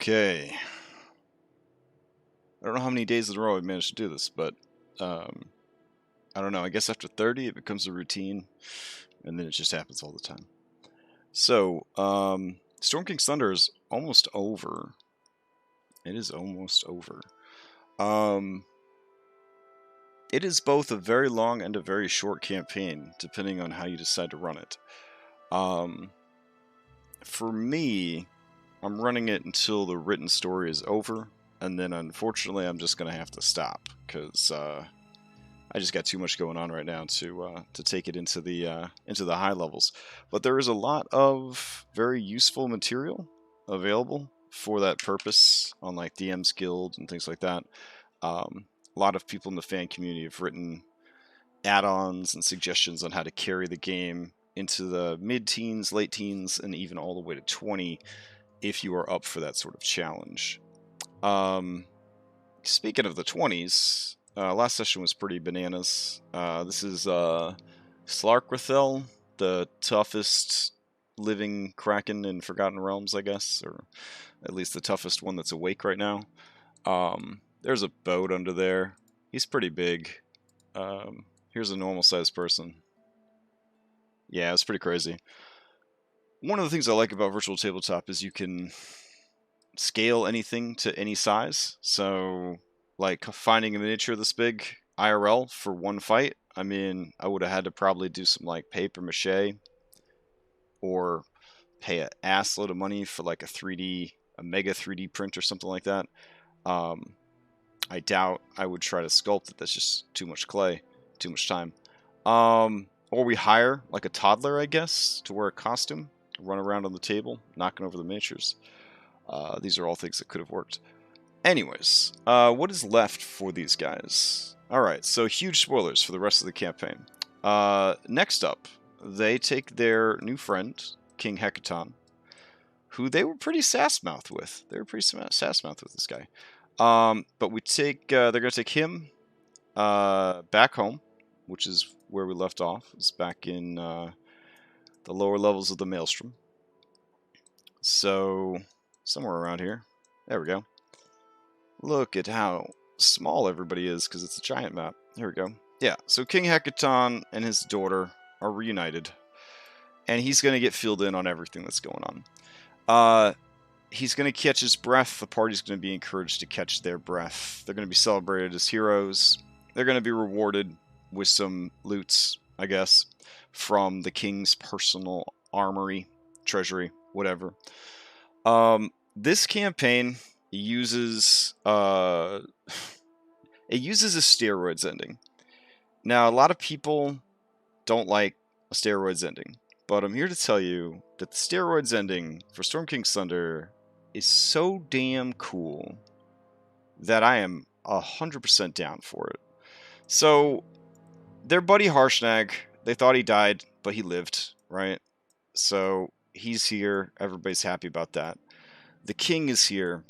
Okay. I don't know how many days in a row I've managed to do this, but I don't know. I guess after 30 it becomes a routine, and then it just happens all the time. So, Storm King's Thunder is almost over. It is almost over. It is both a very long and a very short campaign, depending on how you decide to run it. For me, I'm running it until the written story is over, and then unfortunately I'm just going to have to stop, because I just got too much going on right now to take it into the high levels. But there is a lot of very useful material available for that purpose on like DM's Guild and things like that. A lot of people in the fan community have written add-ons and suggestions on how to carry the game into the mid-teens, late teens, and even all the way to 20 if you are up for that sort of challenge. Speaking of the 20s, last session was pretty bananas. This is Slarkrithel, the toughest living Kraken in Forgotten Realms, I guess, or at least the toughest one that's awake right now. There's a boat under there. He's pretty big. Here's a normal-sized person. Yeah, it's pretty crazy. One of the things I like about Virtual Tabletop is you can scale anything to any size. So, like, finding a miniature this big IRL for one fight, I mean, I would have had to probably do some, like, paper mache or pay an ass load of money for, like, a mega 3D print or something like that. I doubt I would try to sculpt it. That's just too much clay, too much time. Or we hire, like, a toddler, I guess, to wear a costume, run around on the table, knocking over the miniatures. These are all things that could have worked. Anyways, what is left for these guys? Alright, so huge spoilers for the rest of the campaign. Next up, they take their new friend, King Hecaton, who they were pretty sass-mouthed with. They were pretty sass-mouthed with this guy. But we take, they're going to take him back home, which is where we left off. It's back in the lower levels of the Maelstrom. So, somewhere around here. There we go. Look at how small everybody is, because it's a giant map. Here we go. Yeah, so King Hecaton and his daughter are reunited, and he's going to get filled in on everything that's going on. He's going to catch his breath. The party's going to be encouraged to catch their breath. They're going to be celebrated as heroes. They're going to be rewarded with some loots, I guess, from the king's personal armory, treasury, whatever. This campaign uses a steroids ending. Now, a lot of people don't like a steroids ending, but I'm here to tell you that the steroids ending for Storm King's Thunder is so damn cool that I am 100% down for it. So, their buddy Harshnag, they thought he died, but he lived, right? So, he's here. Everybody's happy about that. The king is here,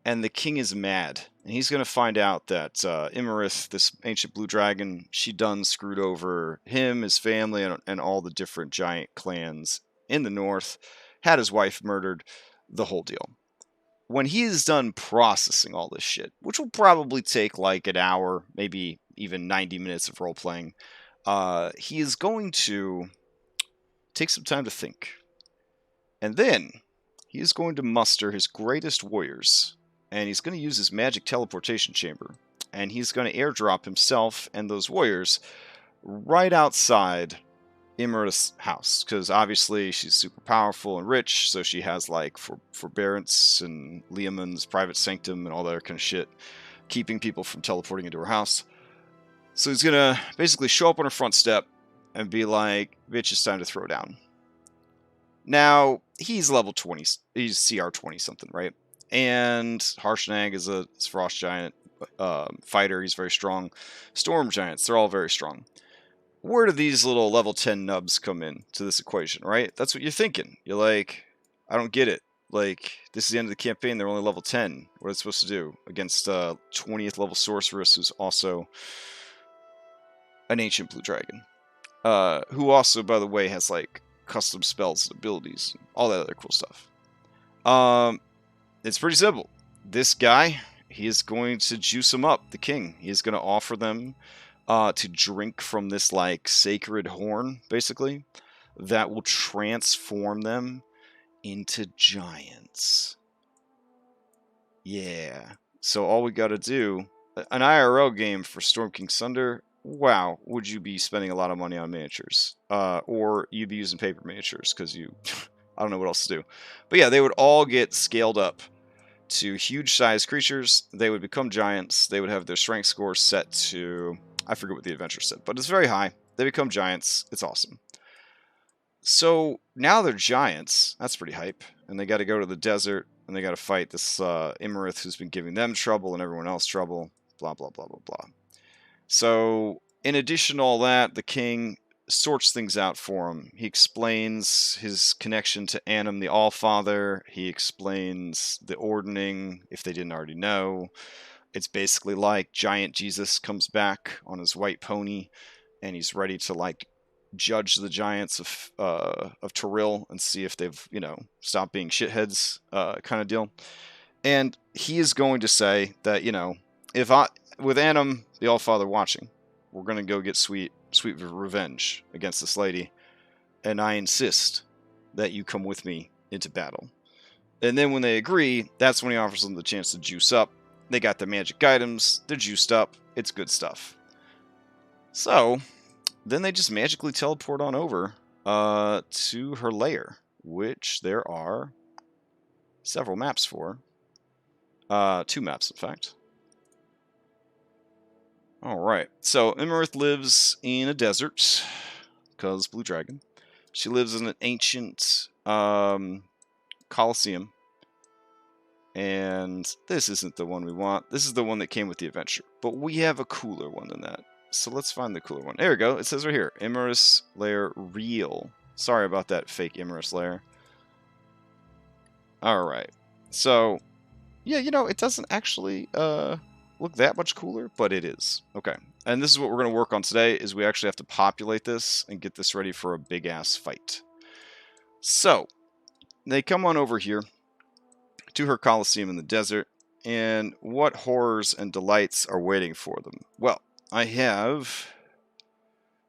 and the king is mad. And he's going to find out that Iymrith, this ancient blue dragon, she done screwed over him, his family, and all the different giant clans in the north, had his wife murdered, the whole deal. When he is done processing all this shit, which will probably take like an hour, maybe even 90 minutes of role-playing, he is going to take some time to think. And then he is going to muster his greatest warriors, and he's going to use his magic teleportation chamber, and he's going to airdrop himself and those warriors right outside Iymrith's house, because obviously she's super powerful and rich, so she has like forbearance and Leomund's private sanctum and all that kind of shit, keeping people from teleporting into her house. So he's going to basically show up on her front step and be like, bitch, it's time to throw down. Now, he's level 20, he's CR 20 something, right? And Harshnag is a frost giant fighter, he's very strong. Storm giants, they're all very strong. Where do these little level 10 nubs come in to this equation, right? That's what you're thinking. You're like, I don't get it. Like, this is the end of the campaign, they're only level 10. What are they supposed to do against 20th level sorceress, who's also an ancient blue dragon? Who also, by the way, has like custom spells and abilities, all that other cool stuff. it's pretty simple. This guy, he is going to juice them up, the king. He is going to offer them to drink from this, like, sacred horn, basically, that will transform them into giants. Yeah. So all we got to do, an IRL game for Storm King Thunder, wow, would you be spending a lot of money on miniatures? Or you'd be using paper miniatures, because you, I don't know what else to do. But yeah, they would all get scaled up to huge-sized creatures. They would become giants. They would have their strength score set to, I forget what the adventure said, but it's very high. They become giants. It's awesome. So now they're giants. That's pretty hype. And they got to go to the desert, and they got to fight this Iymrith who's been giving them trouble and everyone else trouble. Blah, blah, blah, blah, blah. So in addition to all that, the king sorts things out for him. He explains his connection to Annam the Allfather. He explains the ordning, if they didn't already know. It's basically like giant Jesus comes back on his white pony, and he's ready to, like, judge the giants of Toril and see if they've, stopped being shitheads, kind of deal. And he is going to say that, if with Annam the Allfather watching, we're going to go get sweet revenge against this lady, and I insist that you come with me into battle. And then when they agree, that's when he offers them the chance to juice up. They got their magic items, they're juiced up, it's good stuff. So then they just magically teleport on over to her lair, which there are several maps for. 2 maps, in fact. Alright, so Iymrith lives in a desert, because Blue Dragon. She lives in an ancient coliseum. And this isn't the one we want. This is the one that came with the adventure. But we have a cooler one than that. So let's find the cooler one. There we go. It says right here, Iymrith's Lair Real. Sorry about that fake Iymrith's Lair. Alright. So, yeah, it doesn't actually look that much cooler, but it is. Okay. And this is what we're going to work on today, is we actually have to populate this and get this ready for a big-ass fight. So, they come on over here to her coliseum in the desert, and what horrors and delights are waiting for them? Well, I have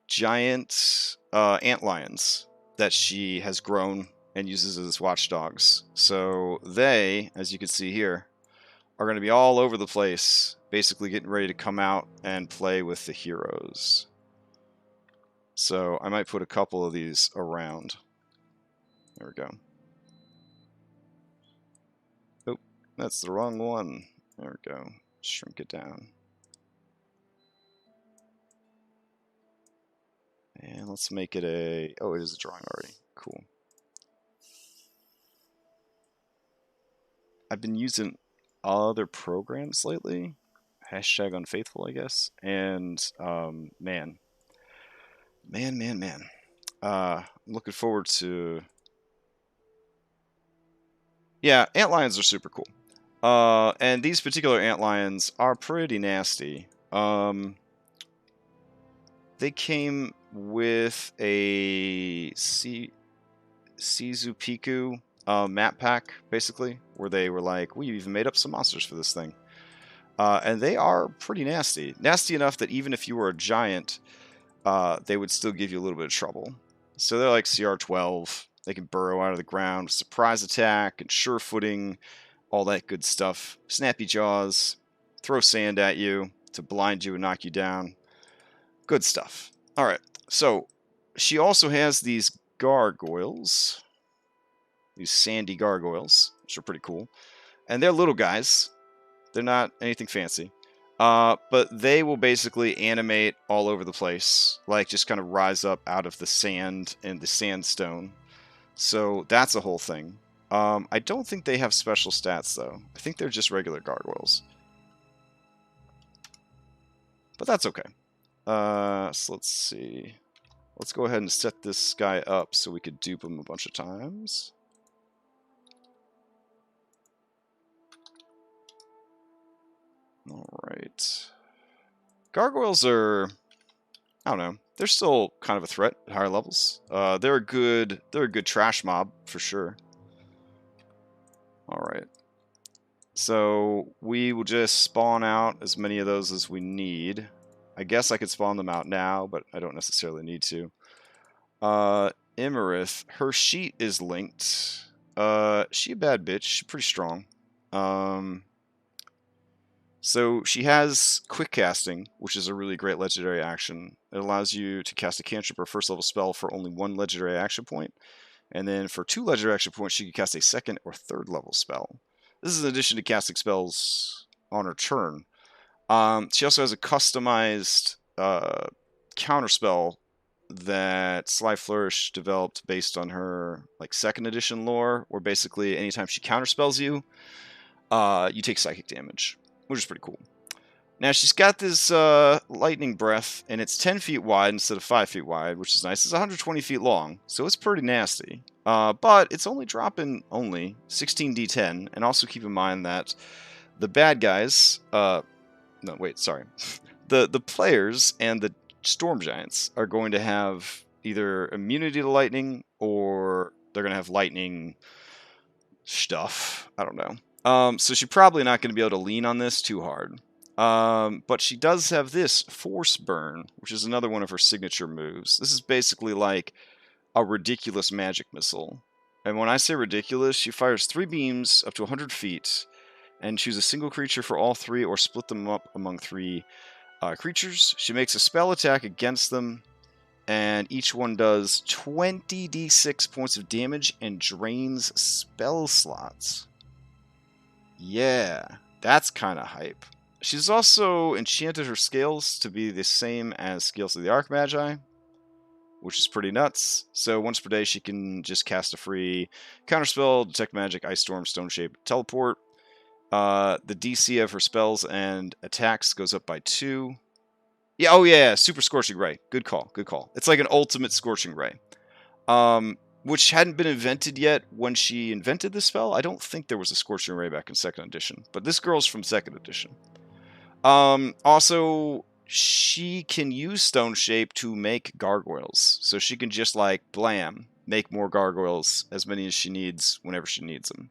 giant antlions that she has grown and uses as watchdogs. So they, as you can see here, are going to be all over the place, basically getting ready to come out and play with the heroes. So I might put a couple of these around. There we go. Oh, that's the wrong one. There we go. Shrink it down. And let's make it a... Oh, it is a drawing already. Cool. I've been using other programs lately. Hashtag unfaithful, I guess. And, man. I'm looking forward to... Yeah, antlions are super cool. And these particular antlions are pretty nasty. They came with a Shizupiku map pack, basically, where they were like, we even made up some monsters for this thing. And they are pretty nasty. Nasty enough that even if you were a giant, they would still give you a little bit of trouble. So they're like CR12. They can burrow out of the ground, surprise attack, and sure footing, all that good stuff. Snappy jaws, throw sand at you to blind you and knock you down. Good stuff. Alright, so she also has these gargoyles. These sandy gargoyles, which are pretty cool. And they're little guys. They're not anything fancy. But they will basically animate all over the place. Like, just kind of rise up out of the sand and the sandstone. So that's a whole thing. I don't think they have special stats, though. I think they're just regular gargoyles. But that's okay. So let's see. Let's go ahead and set this guy up so we could dupe him a bunch of times. Alright. Gargoyles are... I don't know. They're still kind of a threat at higher levels. They're a good trash mob, for sure. Alright. So we will just spawn out as many of those as we need. I guess I could spawn them out now, but I don't necessarily need to. Iymrith, her sheet is linked. She a bad bitch. She's pretty strong. So she has quick casting, which is a really great legendary action. It allows you to cast a cantrip or first level spell for only one legendary action point. And then for 2 legendary action points, she can cast a second or third level spell. This is in addition to casting spells on her turn. She also has a customized counterspell that Sly Flourish developed based on her like 2nd edition lore, where basically anytime she counterspells you, you take psychic damage, which is pretty cool. Now she's got this lightning breath, and it's 10 feet wide instead of 5 feet wide, which is nice. It's 120 feet long, so it's pretty nasty. But it's only dropping 16d10, and also keep in mind that the bad guys, no, wait, sorry. The players and the storm giants are going to have either immunity to lightning, or they're going to have lightning stuff. I don't know. So she's probably not going to be able to lean on this too hard. But she does have this Force Burn, which is another one of her signature moves. This is basically like a ridiculous magic missile. And when I say ridiculous, she fires 3 beams up to 100 feet, and choose a single creature for all 3 or split them up among 3 creatures. She makes a spell attack against them, and each one does 20d6 points of damage and drains spell slots. Yeah, that's kind of hype. She's also enchanted her scales to be the same as Scales of the Archmagi, which is pretty nuts. So once per day, she can just cast a free counterspell, Detect Magic, Ice Storm, Stone Shape, Teleport. The DC of her spells and attacks goes up by 2. Yeah, oh yeah, Super Scorching Ray. Good call, good call. It's like an ultimate Scorching Ray. Which hadn't been invented yet when she invented the spell. I don't think there was a Scorching Ray back in 2nd edition, but this girl's from 2nd edition. Also, she can use Stone Shape to make gargoyles. So she can just like, blam, make more gargoyles, as many as she needs, whenever she needs them.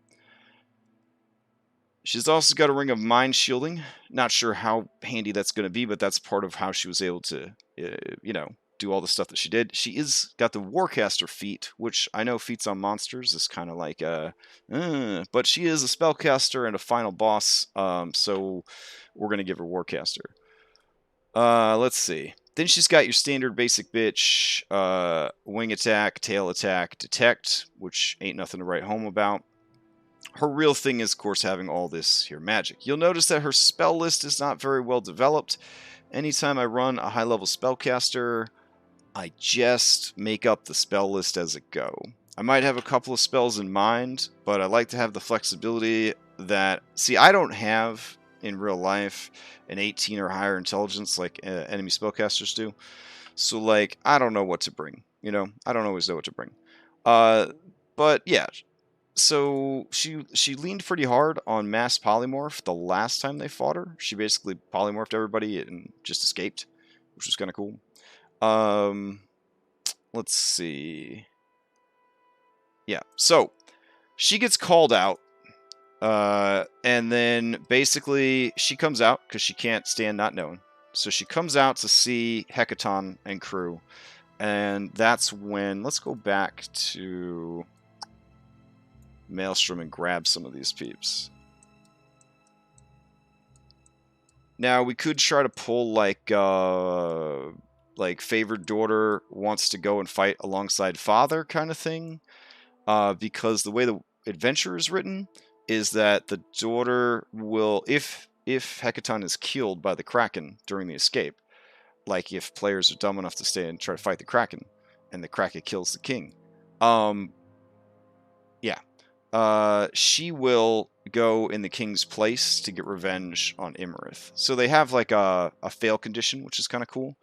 She's also got a Ring of Mind Shielding. Not sure how handy that's going to be, but that's part of how she was able to, do all the stuff that she did. She is got the Warcaster feat, which I know feats on monsters is kind of like but she is a spellcaster and a final boss, so we're going to give her Warcaster. Let's see. Then she's got your standard basic bitch, wing attack, tail attack, detect, which ain't nothing to write home about. Her real thing is, of course, having all this here magic. You'll notice that her spell list is not very well developed. Anytime I run a high-level spellcaster, I just make up the spell list as it go. I might have a couple of spells in mind, but I like to have the flexibility that... See, I don't have, in real life, an 18 or higher intelligence like enemy spellcasters do. So, like, I don't know what to bring. I don't always know what to bring. But, yeah. So she leaned pretty hard on mass polymorph the last time they fought her. She basically polymorphed everybody and just escaped, which was kind of cool. Let's see. Yeah, so she gets called out, and then basically she comes out because she can't stand not knowing. So she comes out to see Hecaton and crew, and that's when, let's go back to Maelstrom and grab some of these peeps. Now we could try to pull like favored daughter wants to go and fight alongside father kind of thing, because the way the adventure is written is that the daughter will, if Hecaton is killed by the Kraken during the escape, like if players are dumb enough to stay and try to fight the Kraken, and the Kraken kills the king, she will go in the king's place to get revenge on Iymrith. So they have like a fail condition, which is kind of cool.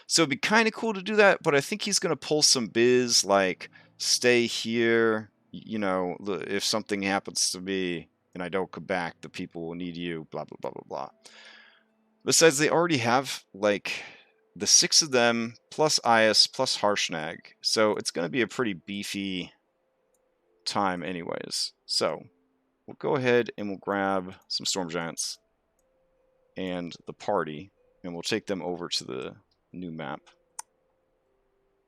So it'd be kind of cool to do that, but I think he's going to pull some biz like, stay here, if something happens to me and I don't come back, the people will need you, blah, blah, blah, blah, blah. Besides, they already have like the 6 of them, plus Ias, plus Harshnag. So it's going to be a pretty beefy time anyways. So we'll go ahead and we'll grab some storm giants and the party, and we'll take them over to the new map.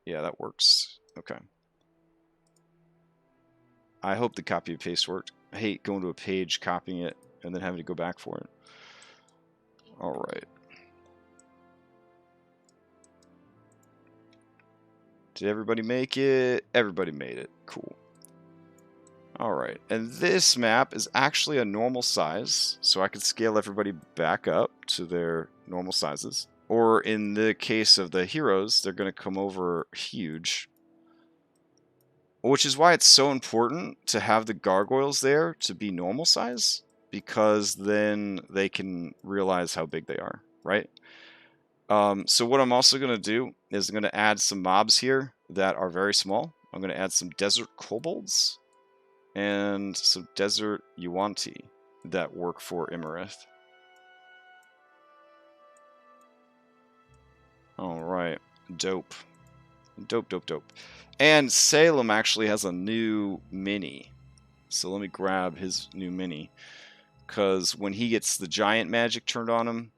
Yeah, that works. Okay. I hope the copy and paste worked. I hate going to a page, copying it, and then having to go back for it. Alright. Did everybody make it? Everybody made it. Cool. Alright, and this map is actually a normal size, so I can scale everybody back up to their normal sizes. Or in the case of the heroes, they're going to come over huge. Which is why it's so important to have the gargoyles there to be normal size, because then they can realize how big they are, right? So what I'm also going to do is I'm going to add some mobs here that are very small. I'm going to add some desert kobolds and some desert Yuan-ti that work for Iymrith. Alright, dope. Dope, dope, dope. And Salem actually has a new mini. So let me grab his new mini. Because when he gets the giant magic turned on him,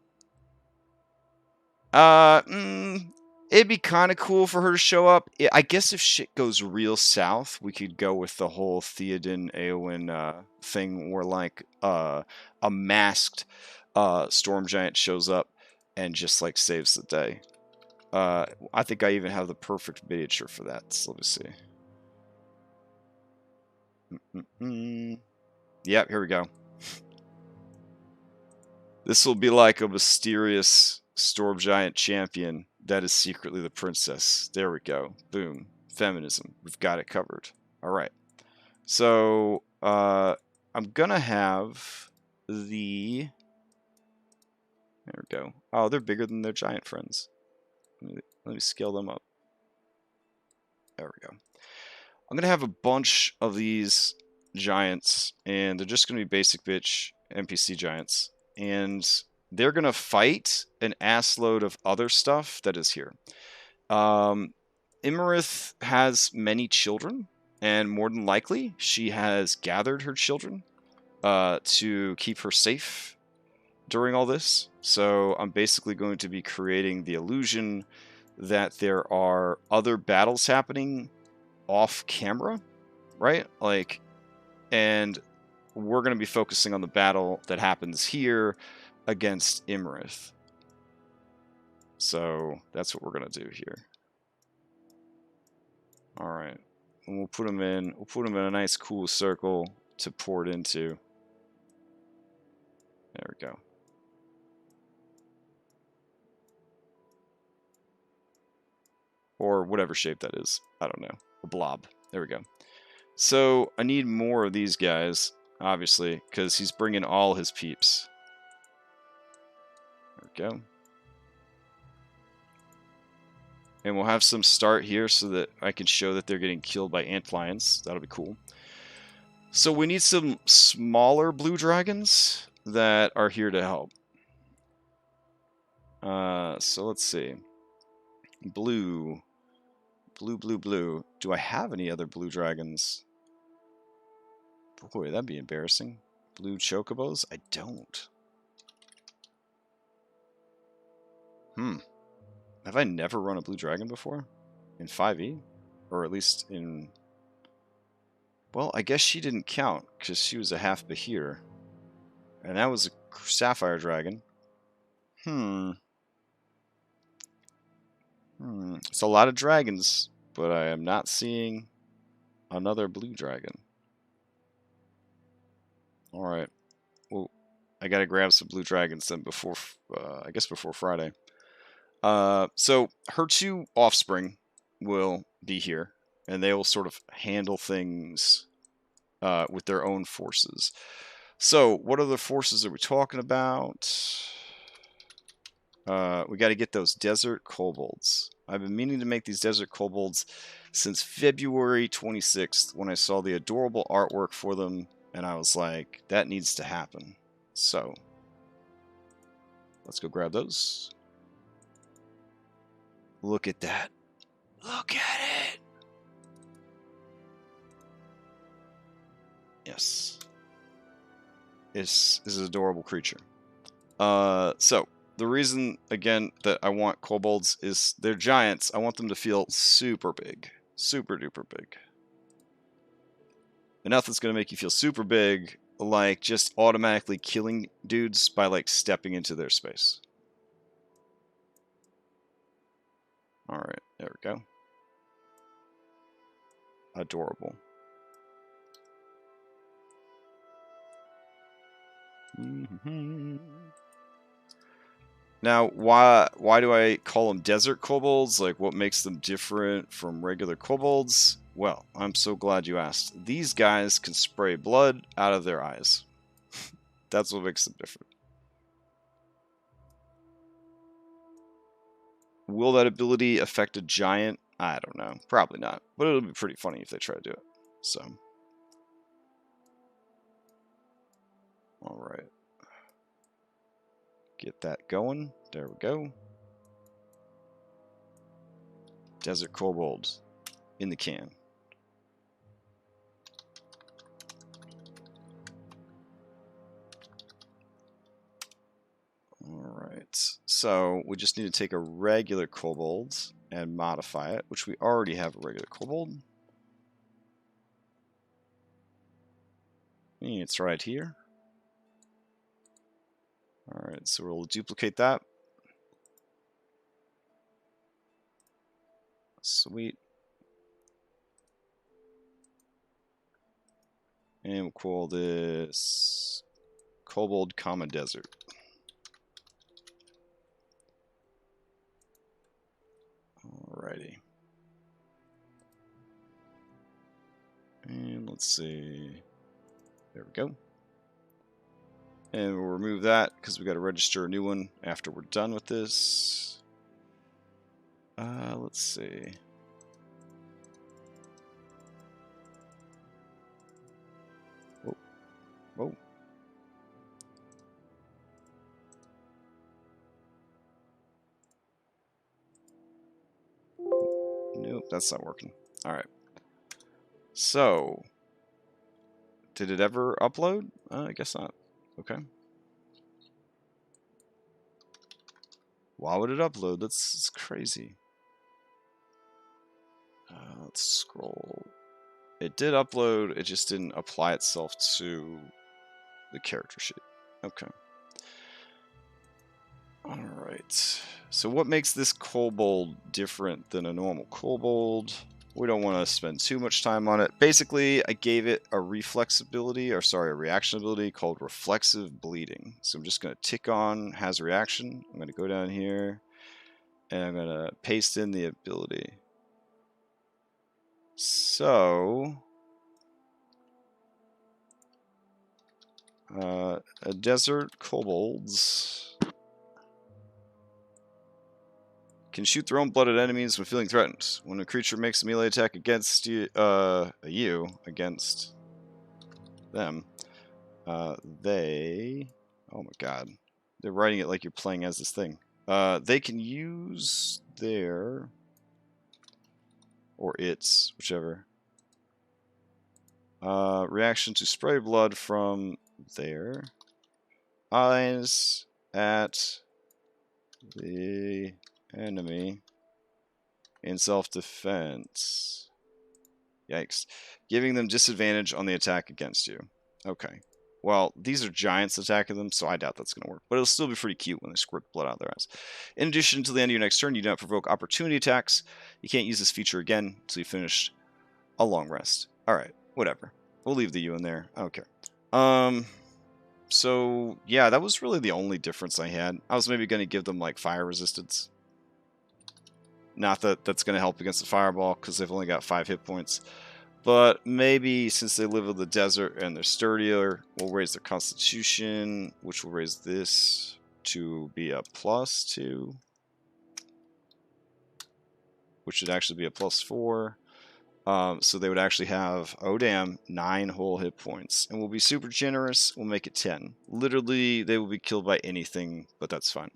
it'd be kind of cool for her to show up. I guess if shit goes real south, we could go with the whole Theoden Eowyn thing where like a masked storm giant shows up and just like saves the day. I think I even have the perfect miniature for that. So let me see. Yep, here we go. This will be like a mysterious storm giant champion that is secretly the princess. There we go. Boom. Feminism. We've got it covered. All right. So I'm gonna have the. There we go. Oh, they're bigger than their giant friends. Let me scale them up. There we go. I'm gonna have a bunch of these giants, and they're just gonna be basic bitch NPC giants, and they're gonna fight an assload of other stuff that is here. Iymrith has many children, and more than likely, she has gathered her children to keep her safe during all this. So I'm basically going to be creating the illusion that there are other battles happening off camera, right? Like, and we're going to be focusing on the battle that happens here against Iymrith. So that's what we're going to do here. All right, and we'll put them in. We'll put them in a nice, cool circle to pour it into. There we go. Or whatever shape that is. I don't know. A blob. There we go. So I need more of these guys, obviously, because he's bringing all his peeps. There we go. And we'll have some start here so that I can show that they're getting killed by antlions. That'll be cool. So we need some smaller blue dragons that are here to help. So let's see. Blue. Blue. Do I have any other blue dragons? Boy, that'd be embarrassing. Blue chocobos? I don't. Have I never run a blue dragon before? In 5e? Or at least in... Well, I guess she didn't count, because she was a half Bahir. And that was a sapphire dragon. It's a lot of dragons, but I am not seeing another blue dragon. Alright. Well, I gotta grab some blue dragons then before, I guess before Friday. So her two offspring will be here, and they will sort of handle things with their own forces. So, what other forces are we talking about? We got to get those desert kobolds. I've been meaning to make these desert kobolds since February 26th when I saw the adorable artwork for them, and I was like, that needs to happen. So, let's go grab those. Look at that. Look at it! Yes. is an adorable creature. So the reason again that I want kobolds is they're giants. I want them to feel super big, super duper big. Enough that's gonna make you feel super big, like just automatically killing dudes by like stepping into their space. All right, there we go. Adorable. Now, why do I call them desert kobolds? Like, what makes them different from regular kobolds? Well, I'm so glad you asked. These guys can spray blood out of their eyes. That's what makes them different. Will that ability affect a giant? I don't know. Probably not. But it'll be pretty funny if they try to do it. So. Alright. Get that going. There we go. Desert kobolds in the can. Alright, so we just need to take a regular kobold and modify it, which we already have a regular kobold. It's right here. Alright, so we'll duplicate that. Sweet. And we'll call this Kobold Common Desert. Alrighty. And let's see. There we go. And we'll remove that because we got to register a new one after we're done with this. Let's see. Whoa. Whoa. Nope, that's not working. Alright. So, did it ever upload? I guess not. Okay. Why would it upload? That's crazy. Let's scroll. It did upload, it just didn't apply itself to the character sheet. Okay. Alright. So what makes this kobold different than a normal kobold? We don't want to spend too much time on it. Basically, I gave it a a reaction ability called reflexive bleeding. So I'm just going to tick on has reaction. I'm going to go down here and I'm going to paste in the ability. So, desert kobolds can shoot their own blooded enemies when feeling threatened. When a creature makes a melee attack against you, against them, they... Oh my god. They're writing it like you're playing as this thing. They can use their... or its, whichever. Reaction to spray blood from their eyes at the enemy in self-defense. Yikes. Giving them disadvantage on the attack against you. Okay. Well, these are giants attacking them, so I doubt that's going to work. But it'll still be pretty cute when they squirt blood out of their eyes. In addition, until the end of your next turn, you do not provoke opportunity attacks. You can't use this feature again until you finish a long rest. Alright, whatever. We'll leave the U in there. I don't care. So, yeah, that was really the only difference I had. I was maybe going to give them, like, fire resistance. Not that that's going to help against the fireball, because they've only got 5 hit points. But maybe since they live in the desert and they're sturdier, we'll raise their constitution, which will raise this to be a +2. Which should actually be a +4. So they would actually have, oh damn, 9 whole hit points. And we'll be super generous, we'll make it 10. Literally, they will be killed by anything, but that's fine.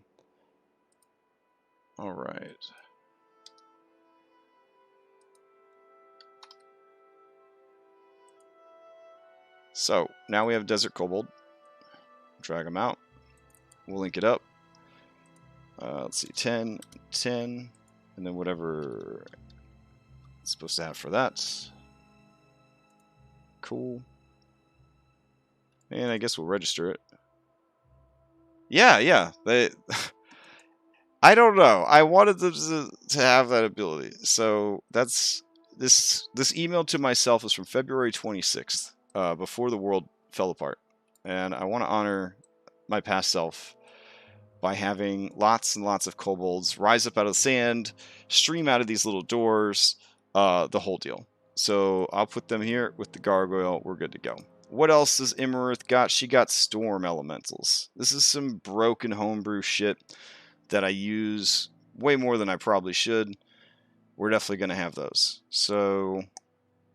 Alright. So, now we have Desert Kobold. drag them out. We'll link it up. Let's see, 10, 10, and then whatever it's supposed to have for that. Cool. And I guess we'll register it. Yeah. They... I don't know. I wanted them to have that ability. So that's... This email to myself is from February 26th, before the world fell apart. And I want to honor my past self by having lots and lots of kobolds rise up out of the sand, stream out of these little doors, the whole deal. So I'll put them here with the gargoyle. We're good to go. What else does Iymrith got? She got storm elementals. This is some broken homebrew shit that I use way more than I probably should. We're definitely going to have those. So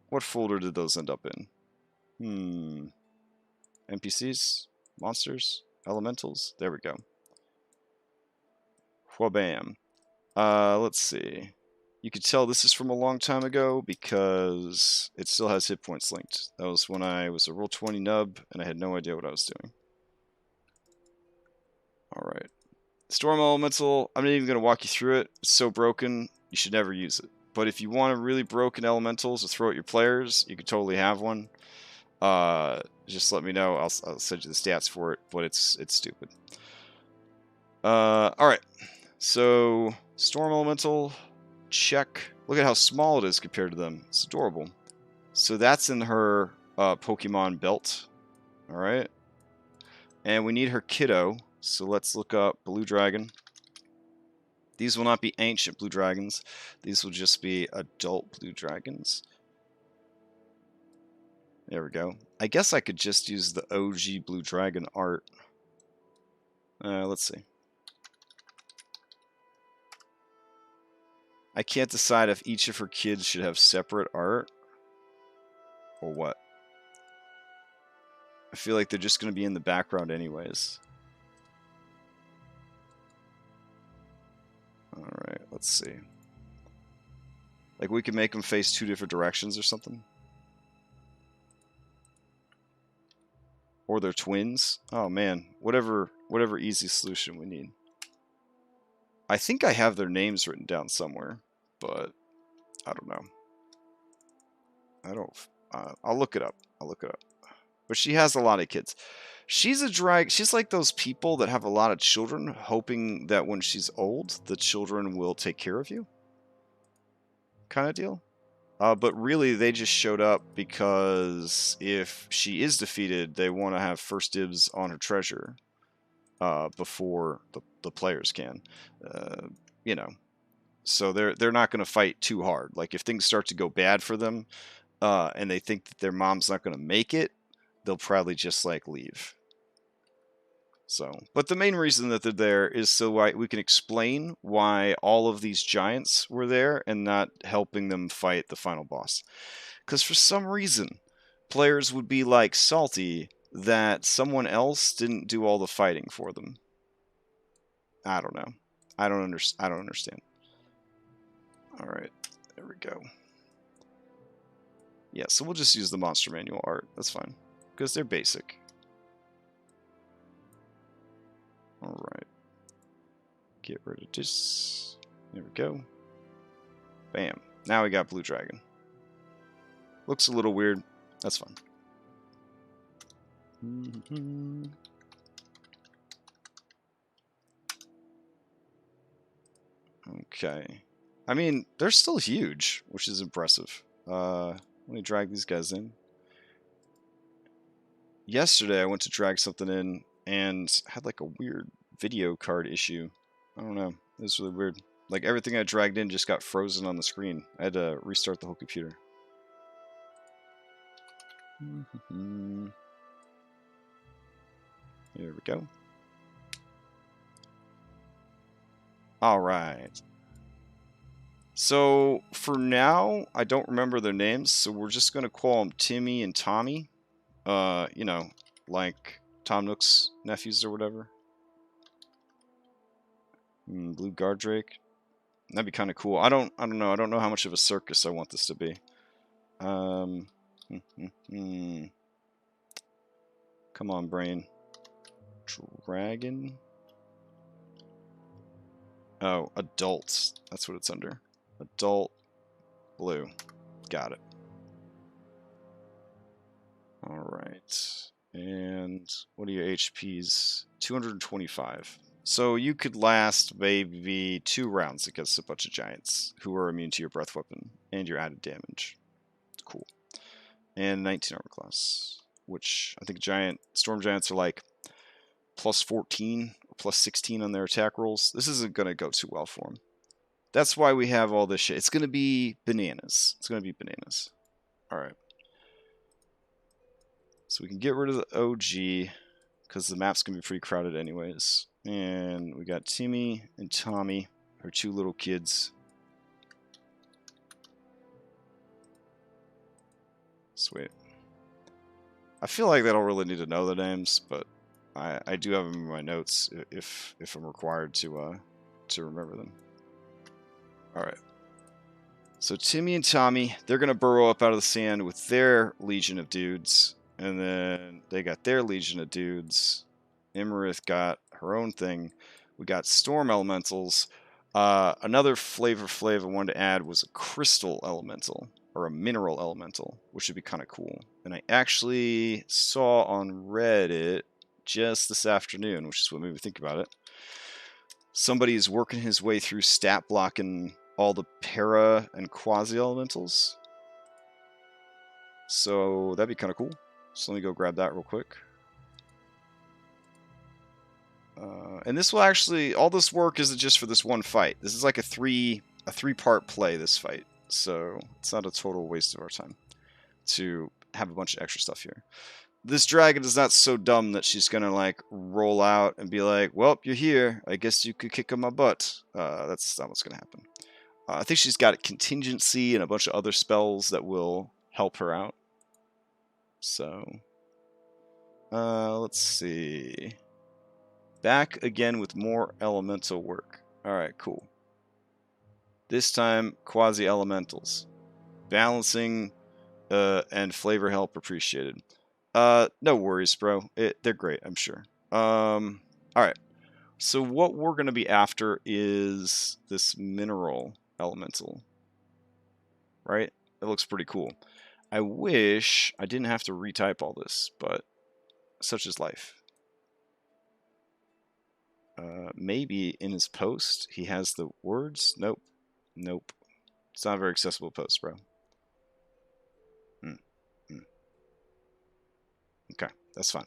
what folder did those end up in? NPCs? Monsters? Elementals? There we go. Whabam. Let's see. You could tell this is from a long time ago because it still has hit points linked. That was when I was a Roll20 nub and I had no idea what I was doing. Alright. Storm Elemental, I'm not even going to walk you through it. It's so broken, you should never use it. But if you want a really broken elementals to throw at your players, you could totally have one. Just let me know. I'll send you the stats for it, but it's stupid. Alright. So, Storm Elemental, check. Look at how small it is compared to them. It's adorable. So that's in her Pokemon belt. Alright. And we need her kiddo. So let's look up Blue Dragon. These will not be ancient blue dragons. These will just be adult blue dragons. There we go. I guess I could just use the OG blue dragon art. Let's see. I can't decide if each of her kids should have separate art or what. I feel like they're just going to be in the background anyways. Alright, let's see. Like we can make them face 2 different directions or something? Or they're twins? Oh man, whatever easy solution we need. I think I have their names written down somewhere, but I don't know. I'll look it up. But she has a lot of kids. She's like those people that have a lot of children, hoping that when she's old, the children will take care of you. Kind of deal. But really, they just showed up because if she is defeated, they want to have first dibs on her treasure before the players can. You know. So they're not going to fight too hard. Like if things start to go bad for them, and they think that their mom's not going to make it, they'll probably just like leave. So, but the main reason that they're there is so we can explain why all of these giants were there and not helping them fight the final boss. Because for some reason, players would be like salty that someone else didn't do all the fighting for them. I don't know. I don't understand. All right, there we go. Yeah, so we'll just use the monster manual art. That's fine. Because they're basic. Alright. Get rid of this. There we go. Bam. Now we got Blue Dragon. Looks a little weird. That's fine. Okay. I mean, they're still huge, which is impressive. Let me drag these guys in. Yesterday, I went to drag something in and had like a weird video card issue. I don't know. It was really weird. Like everything I dragged in just got frozen on the screen. I had to restart the whole computer. There we go. Alright. So, for now, I don't remember their names, so we're just going to call them Timmy and Tommy. You know, like Tom Nook's nephews or whatever. Blue Guardrake. That'd be kind of cool. I don't know. I don't know how much of a circus I want this to be. Come on, brain. Dragon. Oh, adults. That's what it's under. Adult blue. Got it. Alright. And what are your HPs? 225. So you could last maybe 2 rounds against a bunch of giants who are immune to your breath weapon and your added damage. Cool. And 19 armor class, which I think storm giants are like plus 14 or plus 16 on their attack rolls. This isn't going to go too well for them. That's why we have all this shit. It's going to be bananas. It's going to be bananas. Alright. So we can get rid of the OG, because the map's going to be pretty crowded anyways. And we got Timmy and Tommy, her 2 little kids. Sweet. I feel like they don't really need to know the names, but I do have them in my notes if I'm required to remember them. Alright. So Timmy and Tommy, they're going to burrow up out of the sand with their legion of dudes. And then they got their legion of dudes. Iymrith got her own thing. We got storm elementals. Another flavor I wanted to add was a crystal elemental, or a mineral elemental, which would be kind of cool. And I actually saw on Reddit just this afternoon, which is what made me think about it. Somebody is working his way through stat blocking all the para and quasi elementals. So that'd be kind of cool. So let me go grab that real quick. And this will actually, all this work isn't just for this one fight. This is like a three-part play, this fight. So it's not a total waste of our time to have a bunch of extra stuff here. This dragon is not so dumb that she's gonna like roll out and be like, well, you're here. I guess you could kick on my butt. That's not what's gonna happen. I think she's got a contingency and a bunch of other spells that will help her out. So, let's see. Back again with more elemental work. Alright, cool. This time, quasi-elementals. Balancing and flavor help appreciated. No worries, bro. They're great, I'm sure. Alright. So what we're going to be after is this mineral elemental. Right? It looks pretty cool. I wish I didn't have to retype all this, but such is life. Maybe in his post he has the words? Nope. Nope. It's not a very accessible post, bro. Okay, that's fine.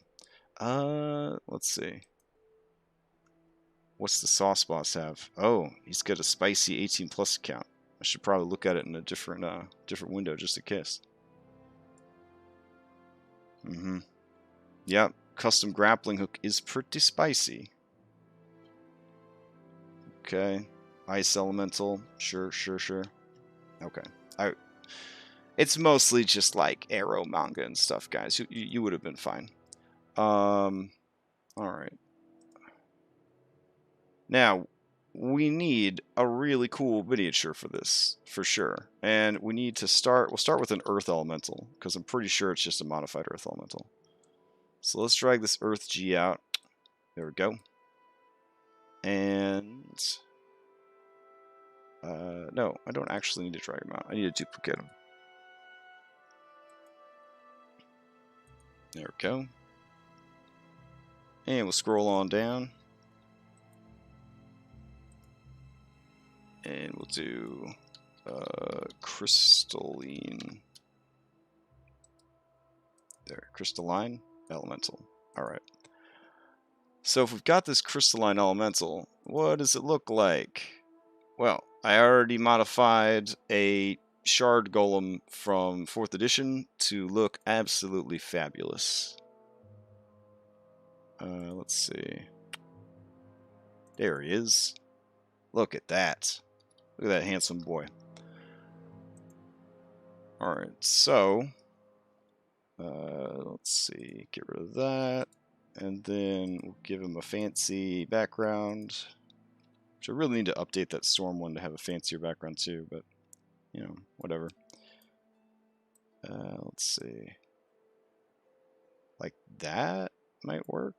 Let's see. What's the sauce boss have? Oh, he's got a spicy 18+ account. I should probably look at it in a different window just in case. Yep, custom grappling hook is pretty spicy. Okay, ice elemental, sure. Okay, it's mostly just like arrow manga and stuff, guys. You would have been fine. All right. Now, we need a really cool miniature for this, for sure. And we need to start, we'll start with an earth elemental, because I'm pretty sure it's just a modified earth elemental. So let's drag this earth G out. There we go. And no, I don't actually need to drag him out. I need to duplicate him. There we go. And we'll scroll on down. And we'll do crystalline. There, crystalline elemental. Alright. So if we've got this crystalline elemental, what does it look like? Well, I already modified a shard golem from 4th edition to look absolutely fabulous. Let's see. There he is. Look at that. Look at that handsome boy. Alright, so let's see. Get rid of that. And then we'll give him a fancy background. Which I really need to update that storm one to have a fancier background too, but you know, whatever. Let's see. Like that might work.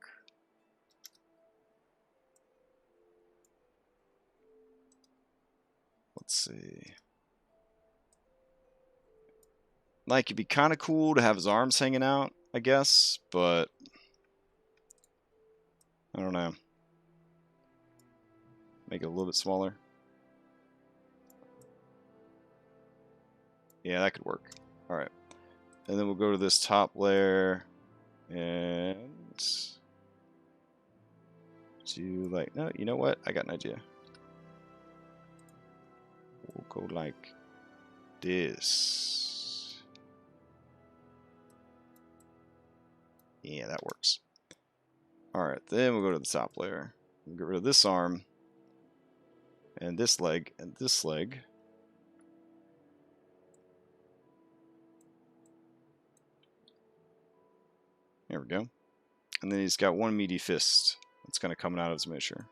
Let's see. Like, it'd be kind of cool to have his arms hanging out, I guess, but I don't know. Make it a little bit smaller. Yeah, that could work. Alright. And then we'll go to this top layer and do like, no, you know what? I got an idea. We'll go like this. Yeah, that works. Alright, then we'll go to the top layer. We'll get rid of this arm, and this leg, and this leg. There we go. And then he's got one meaty fist that's kind of coming out of his measure.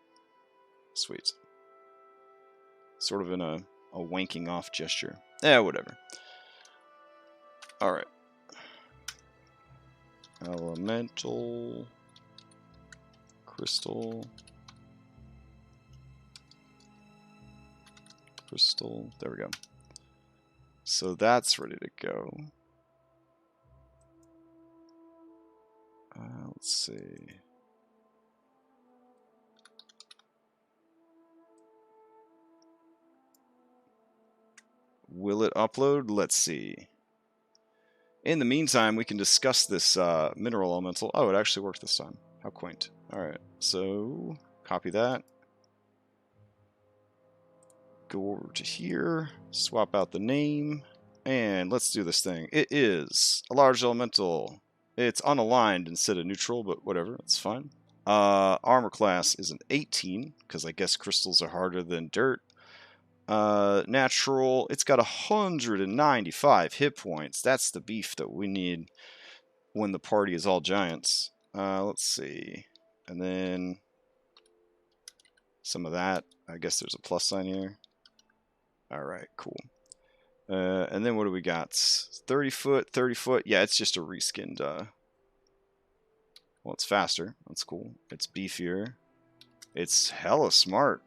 Sweet. Sort of in a wanking off gesture. Yeah, whatever. Alright. Elemental. Crystal. Crystal. There we go. So that's ready to go. Let's see. Will it upload? Let's see. In the meantime, we can discuss this mineral elemental. Oh, it actually worked this time. How quaint. Alright, so copy that. Go over to here, swap out the name, and let's do this thing. It is a large elemental. It's unaligned instead of neutral, but whatever, it's fine. Armor class is an 18, because I guess crystals are harder than dirt. Natural, it's got 195 hit points. That's the beef that we need when the party is all giants. Let's see. And then some of that. I guess there's a plus sign here. Alright, cool. And then what do we got? 30 foot, 30 foot. Yeah, it's just a reskinned. Well, it's faster. That's cool. It's beefier. It's hella smart.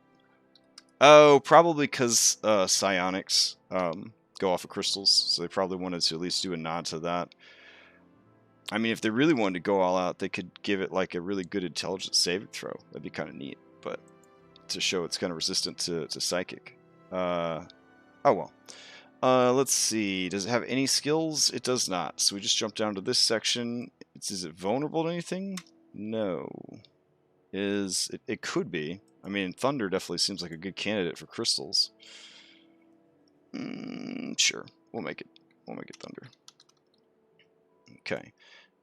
Oh, probably because psionics go off of crystals, so they probably wanted to at least do a nod to that. I mean, if they really wanted to go all out, they could give it like a really good intelligence saving throw. That'd be kind of neat, but to show it's kind of resistant to psychic. Oh well. Let's see. Does it have any skills? It does not. So we just jump down to this section. Is it vulnerable to anything? No. It could be. I mean, Thunder definitely seems like a good candidate for crystals. Sure. We'll make it. We'll make it Thunder. Okay.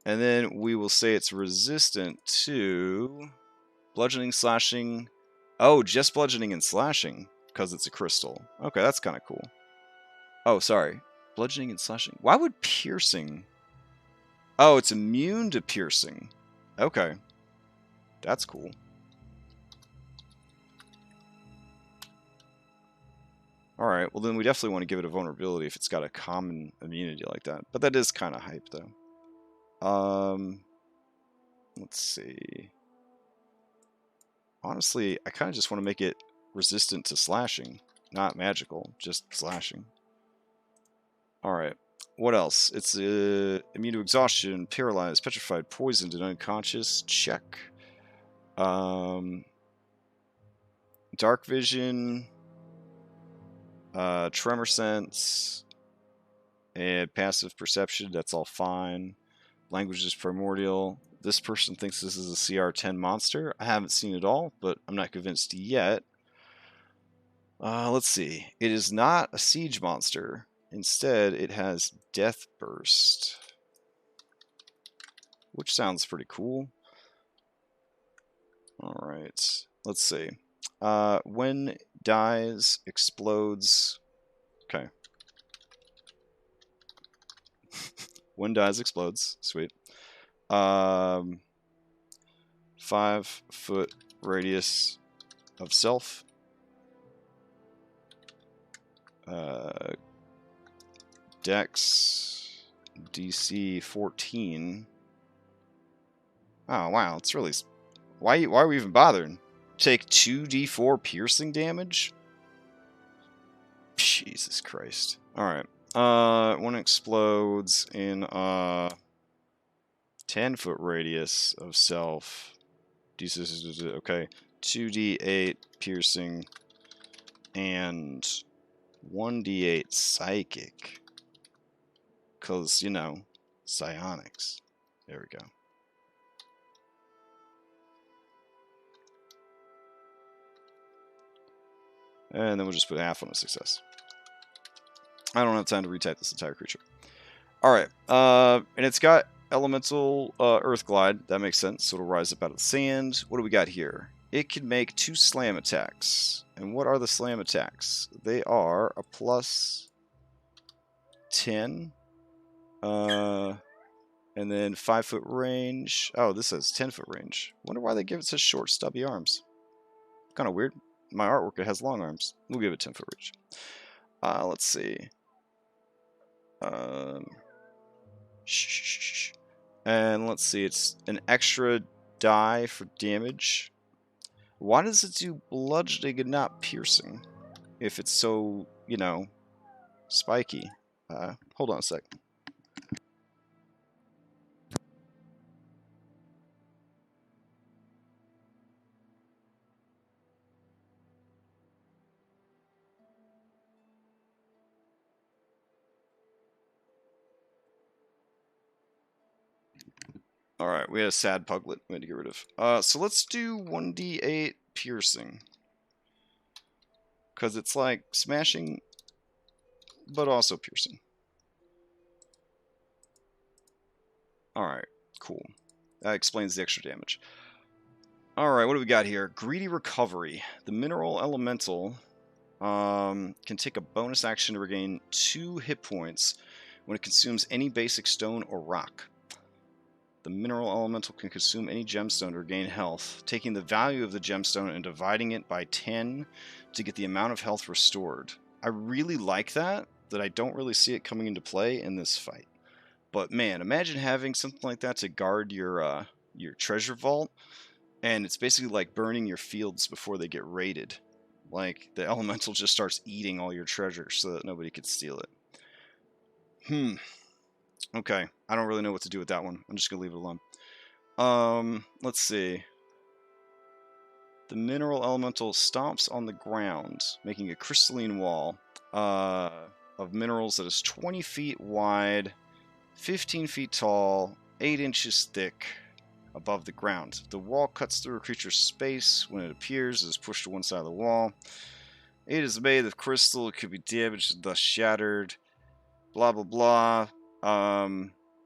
And then we will say it's resistant to bludgeoning, slashing. Oh, just bludgeoning and slashing because it's a crystal. Okay, that's kind of cool. Oh, sorry. Bludgeoning and slashing. Why would piercing? Oh, it's immune to piercing. Okay. That's cool. Alright, well then we definitely want to give it a vulnerability if it's got a common immunity like that. But that is kind of hype, though. Let's see. Honestly, I kind of just want to make it resistant to slashing. Not magical, just slashing. Alright, what else? It's immune to exhaustion, paralyzed, petrified, poisoned, and unconscious. Check. Dark vision, tremor sense, and passive perception. That's all fine. Language is primordial. This person thinks this is a CR10 monster. I haven't seen it all, but I'm not convinced yet. Let's see. It is not a siege monster. Instead, it has Death Burst, which sounds pretty cool. Alright, let's see. When dies, explodes. Okay. When dies, explodes. Sweet. 5-foot radius of self. Dex DC 14. Oh wow, it's really. Why are we even bothering? Take 2d4 piercing damage? Jesus Christ. Alright. One explodes in 10-foot radius of self. Okay. 2d8 piercing and 1d8 psychic. Because, you know, psionics. There we go. And then we'll just put half on a success. I don't have time to retype this entire creature. Alright, and it's got elemental earth glide. That makes sense, so it'll rise up out of the sand. What do we got here? It can make 2 slam attacks. And what are the slam attacks? They are a plus 10. And then 5-foot range. Oh, this says 10-foot range. Wonder why they give it such short, stubby arms. Kind of weird. My artwork, it has long arms. We'll give it 10-foot range. Let's see. And let's see, it's an extra die for damage. Why does it do bludgeoning and not piercing? If it's so, you know, spiky. Hold on a sec. Alright, we had a sad puglet we had to get rid of. So let's do 1d8 piercing. Because it's like smashing, but also piercing. Alright, cool. That explains the extra damage. Alright, what do we got here? Greedy Recovery. The Mineral Elemental can take a bonus action to regain 2 hit points when it consumes any basic stone or rock. The Mineral Elemental can consume any gemstone to regain health, taking the value of the gemstone and dividing it by 10 to get the amount of health restored. I really like that I don't really see it coming into play in this fight. But man, imagine having something like that to guard your treasure vault, and it's basically like burning your fields before they get raided. Like, the elemental just starts eating all your treasure so that nobody could steal it. Okay, I don't really know what to do with that one. I'm just going to leave it alone. Let's see. The mineral elemental stomps on the ground, making a crystalline wall of minerals that is 20 feet wide, 15 feet tall, 8 inches thick, above the ground. The wall cuts through a creature's space. When it appears, it is pushed to one side of the wall. It is made of crystal. It could be damaged and thus shattered. Blah, blah, blah.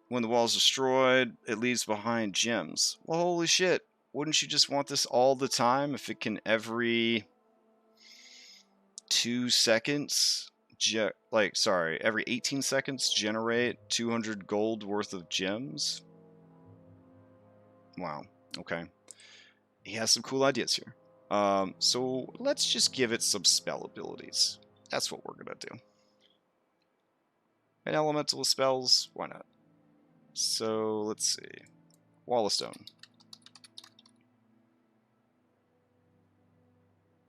When the wall is destroyed, it leaves behind gems. Well, holy shit. Wouldn't you just want this all the time if it can every 2 seconds, every 18 seconds generate 200 gold worth of gems? Wow. Okay. He has some cool ideas here. So let's just give it some spell abilities. That's what we're going to do. An elemental with spells? Why not? So let's see. Wall of Stone.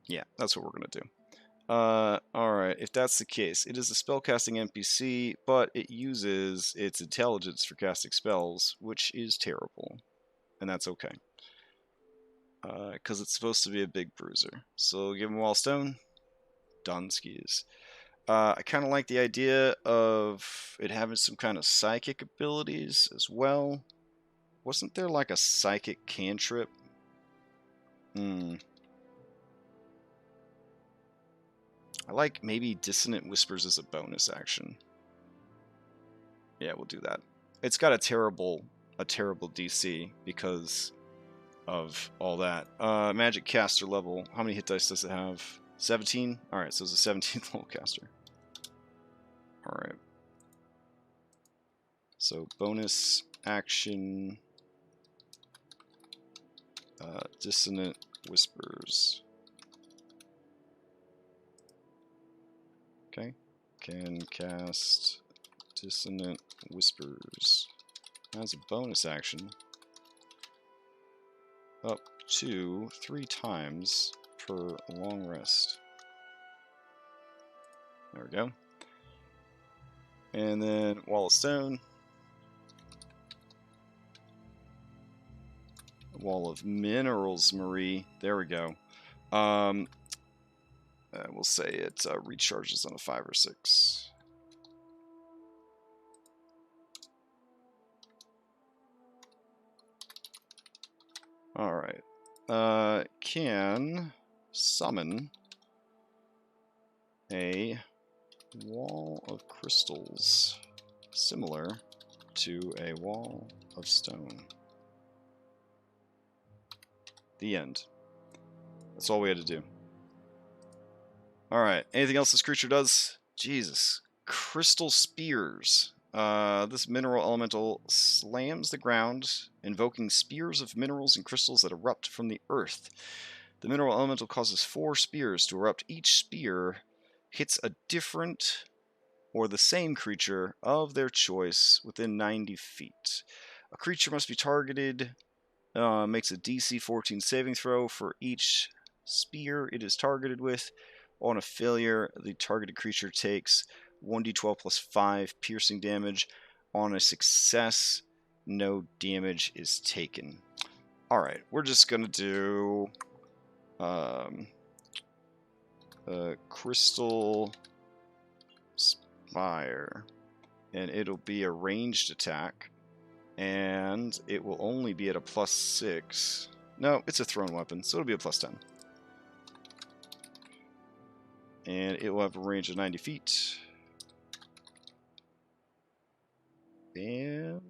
Yeah, that's what we're going to do. Alright, if that's the case, it is a spellcasting NPC, but it uses its intelligence for casting spells, which is terrible. And that's okay. Because it's supposed to be a big bruiser. So give him Wall of Stone. Done skis. I kind of like the idea of it having some kind of psychic abilities as well. Wasn't there like a psychic cantrip? I like maybe Dissonant Whispers as a bonus action. Yeah, we'll do that. It's got a terrible DC because of all that. Magic caster level. How many hit dice does it have? 17? Alright, so it's a 17th level caster. Alright. So bonus action. Dissonant Whispers. Okay. Can cast Dissonant Whispers as a bonus action up to 3 times per long rest. There we go. And then wall of stone. Wall of minerals, Marie. There we go. We'll say it recharges on a 5 or 6. Alright. Can summon a wall of crystals similar to a wall of stone. The end. That's all we had to do. Alright, anything else this creature does? Jesus. Crystal spears. This mineral elemental slams the ground, invoking spears of minerals and crystals that erupt from the earth. The mineral elemental causes 4 spears to erupt. Each spear hits a different or the same creature of their choice within 90 feet. A creature must be targeted, makes a DC 14 saving throw for each spear it is targeted with. On a failure, the targeted creature takes 1d12 plus 5 piercing damage. On a success, no damage is taken. Alright, we're just going to do Crystal Spire. And it'll be a ranged attack. And it will only be at a plus 6. No, it's a thrown weapon, so it'll be a plus 10. And it will have a range of 90 feet. And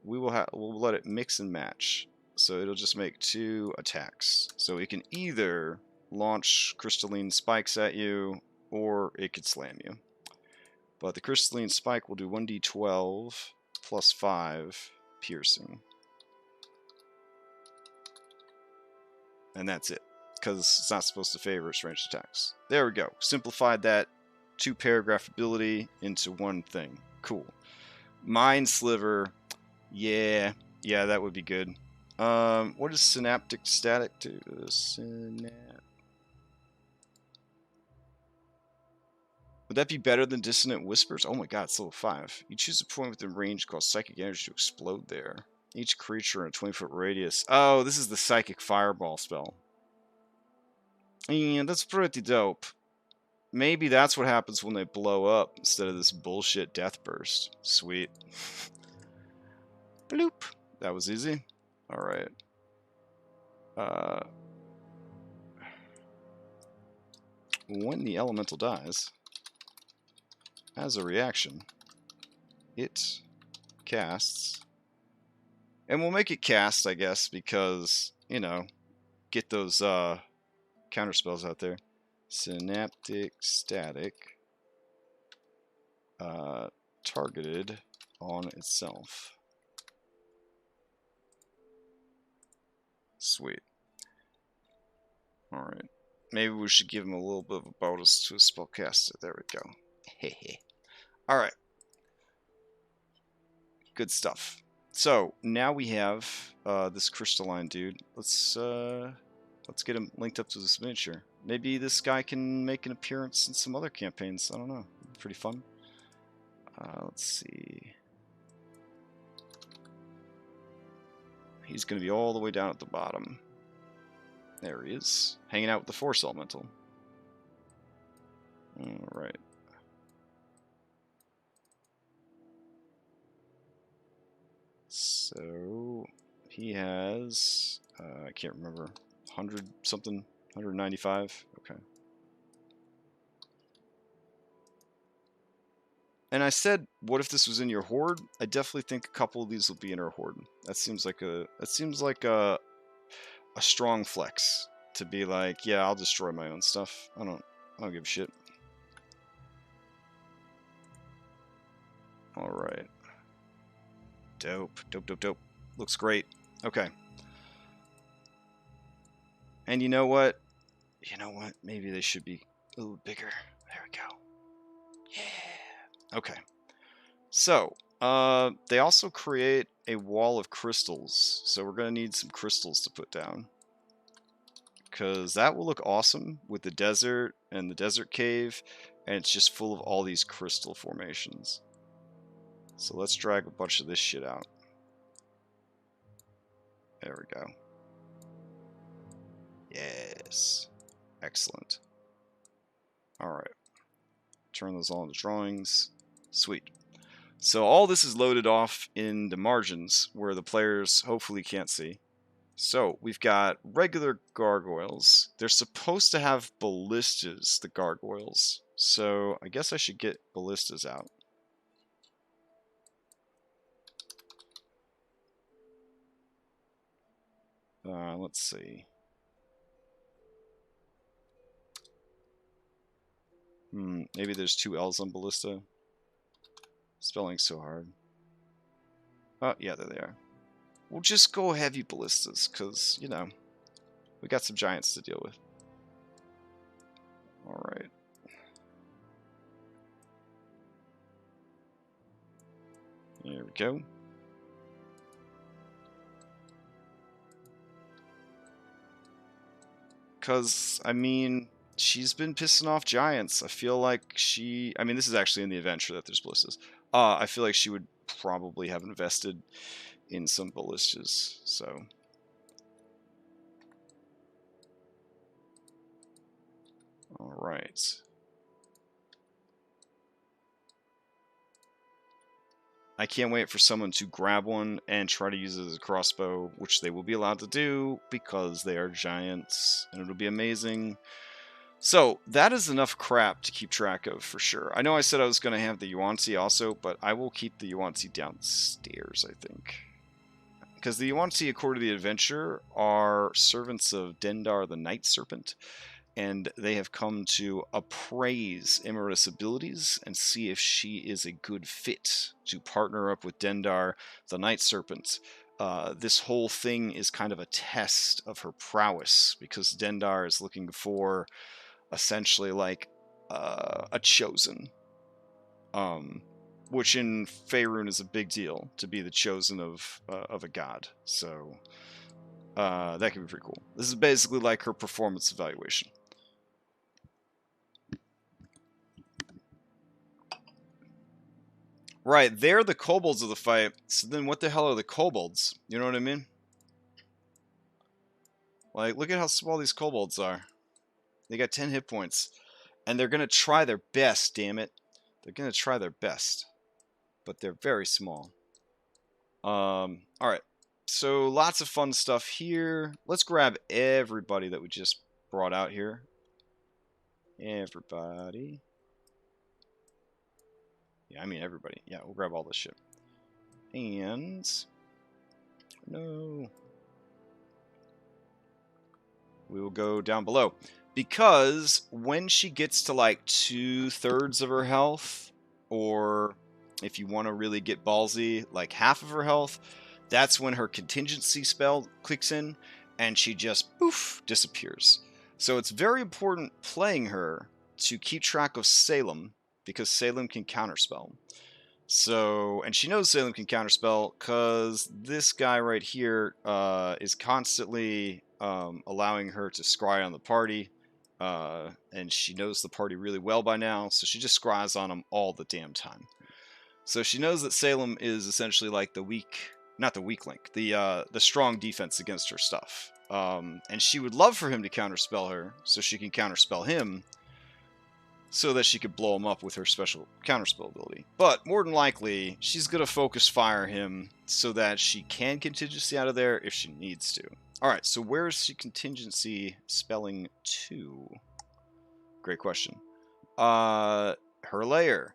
we'll let it mix and match. So it'll just make 2 attacks. So it can either launch crystalline spikes at you, or it could slam you. But the crystalline spike will do 1d12 plus 5 piercing. And that's it, because it's not supposed to favor its ranged attacks. There we go. Simplified that 2-paragraph ability into one thing. Cool. Mind Sliver. Yeah, that would be good. What does Synaptic Static do? Would that be better than Dissonant Whispers? Oh my god, it's level 5. You choose a point within range called Psychic Energy to explode there. Each creature in a 20-foot radius. Oh, this is the Psychic Fireball spell. And that's pretty dope. Maybe that's what happens when they blow up instead of this bullshit Death Burst. Sweet. Bloop. That was easy. Alright. When the elemental dies, as a reaction, it casts. And we'll make it cast, I guess, because, you know, get those counter spells out there. Synaptic Static. Targeted on itself. Sweet. Alright. Maybe we should give him a little bit of a bonus to his spellcaster. There we go. Hehe. Alright. Good stuff. So, now we have this crystalline dude. Let's get him linked up to this miniature. Maybe this guy can make an appearance in some other campaigns. I don't know. Pretty fun. Let's see. He's going to be all the way down at the bottom. There he is. Hanging out with the Force Elemental. Alright. So, he has, I can't remember, 100 something, 195? Okay. And I said, what if this was in your horde? I definitely think a couple of these will be in our horde. That seems like a strong flex to be like, yeah, I'll destroy my own stuff. I don't give a shit. All right. Dope. Looks great. Okay. And you know what? Maybe they should be a little bigger. There we go. Yeah. Okay. So, they also create a wall of crystals. So we're going to need some crystals to put down. Because that will look awesome with the desert and the desert cave. and it's just full of all these crystal formations. So let's drag a bunch of this shit out. There we go. Yes. Excellent. Alright. Turn those all into drawings. Sweet. So all this is loaded off in the margins where the players hopefully can't see. So we've got regular gargoyles. They're supposed to have ballistas, the gargoyles. So I guess I should get ballistas out. Let's see. Maybe there's 2 L's on ballista. Spelling's so hard. Oh, yeah, there they are. We'll just go heavy ballistas, because, you know, we got some giants to deal with. Alright. There we go. Because, I mean, she's been pissing off giants. I feel like she... I mean, this is actually in the adventure that there's ballistas. I feel like she would probably have invested in some ballistas, so... Alright. I can't wait for someone to grab one and try to use it as a crossbow, which they will be allowed to do because they are giants, and it'll be amazing. So, that is enough crap to keep track of for sure. I know I said I was going to have the Yuan-ti also, but I will keep the Yuan-ti downstairs, I think. Because the Yuan-ti, according to the adventure, are servants of Dendar the Night Serpent, and they have come to appraise Iymrith's abilities and see if she is a good fit to partner up with Dendar the Night Serpent. This whole thing is kind of a test of her prowess, because Dendar is looking for essentially like a chosen, which in Faerun is a big deal, to be the chosen of a god. So that could be pretty cool. This is basically like her performance evaluation. Right, they're the kobolds of the fight, so then what the hell are the kobolds? You know what I mean? Like, look at how small these kobolds are. They got 10 hit points. And they're going to try their best, damn it. They're going to try their best. But they're very small. Alright. So, lots of fun stuff here. Let's grab everybody that we just brought out here. Everybody. Yeah, I mean everybody. Yeah, we'll grab all this shit. And... no. We will go down below. Because when she gets to like 2/3 of her health, or if you want to really get ballsy, like half of her health, that's when her contingency spell clicks in, and she just, poof, disappears. So it's very important playing her to keep track of Salem, because Salem can counterspell. So, and she knows Salem can counterspell because this guy right here is constantly allowing her to scry on the party, and she knows the party really well by now, so she just scries on them all the damn time. So she knows that Salem is essentially like the weak, not the weak link, the strong defense against her stuff. And she would love for him to counterspell her, so she can counterspell him, so that she could blow him up with her special counterspell ability. But more than likely, she's going to focus fire him so that she can contingency out of there if she needs to. Alright, so where is she contingency spelling to? Great question. Her lair.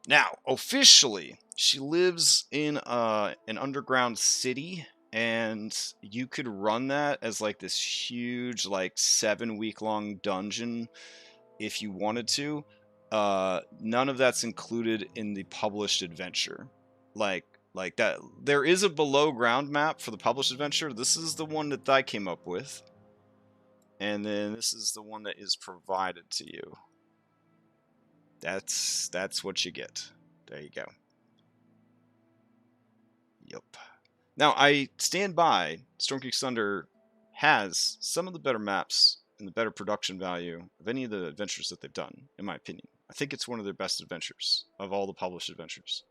Now, officially, she lives in an underground city, and you could run that as like this huge, like 7-week-long dungeon if you wanted to. None of that's included in the published adventure. Like that. There is a below ground map for the published adventure. This is the one that I came up with. And then this is the one that is provided to you. That's what you get. There you go. Yup. Now, I stand by. Storm King Thunder has some of the better maps and the better production value of any of the adventures that they've done, in my opinion. I think it's one of their best adventures of all the published adventures.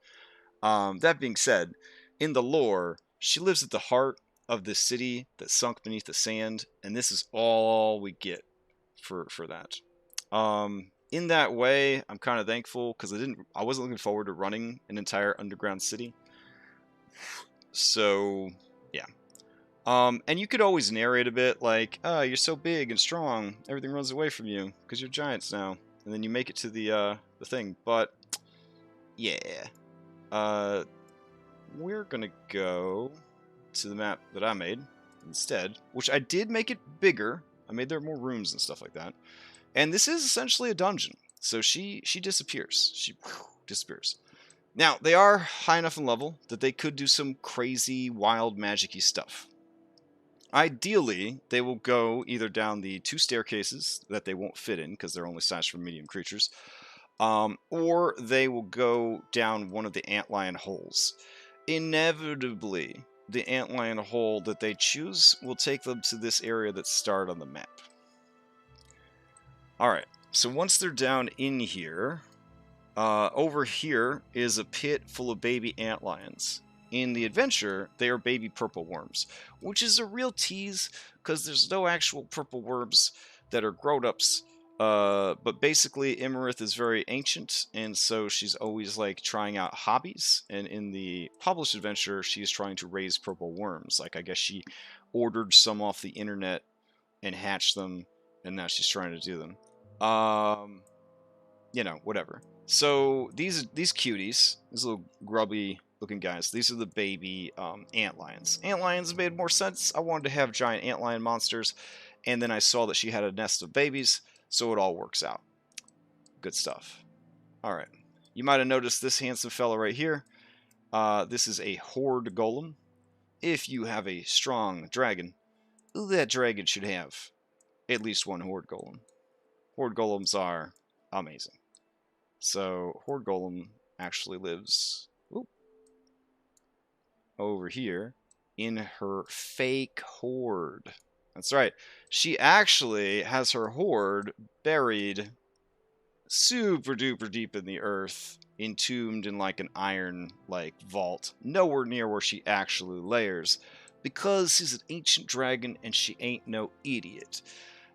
That being said, in the lore, she lives at the heart of this city that sunk beneath the sand, and this is all we get for that. In that way, I'm kind of thankful because I wasn't looking forward to running an entire underground city. So yeah. And you could always narrate a bit like, "Oh, you're so big and strong, everything runs away from you because you're giants now," and then you make it to the thing. But yeah, we're gonna go to the map that I made instead, which I did make it bigger. I made there more rooms and stuff like that. And this is essentially a dungeon. So she disappears. She disappears. Now, they are high enough in level that they could do some crazy, wild, magic-y stuff. Ideally, they will go either down the 2 staircases that they won't fit in because they're only sized for medium creatures, or they will go down one of the antlion holes. Inevitably, the antlion hole that they choose will take them to this area that's starred on the map. Alright, so once they're down in here, over here is a pit full of baby antlions. In the adventure, they are baby purple worms, which is a real tease because there's no actual purple worms that are grown-ups. But basically, Iymrith is very ancient, and so she's always like trying out hobbies. And in the published adventure, she's trying to raise purple worms. Like I guess she ordered some off the internet and hatched them, and now she's trying to do them. You know, whatever. So these cuties, these little grubby looking guys, these are the baby antlions. Antlions made more sense. I wanted to have giant antlion monsters, and then I saw that she had a nest of babies, so it all works out. Good stuff. All right. You might have noticed this handsome fella right here. This is a hoard golem. If you have a strong dragon, that dragon should have at least one hoard golem. Hoard golems are amazing. So, Hoard Golem actually lives over here in her fake hoard. That's right. She actually has her hoard buried super duper deep in the earth, entombed in like an iron like vault, nowhere near where she actually lairs, because she's an ancient dragon and she ain't no idiot.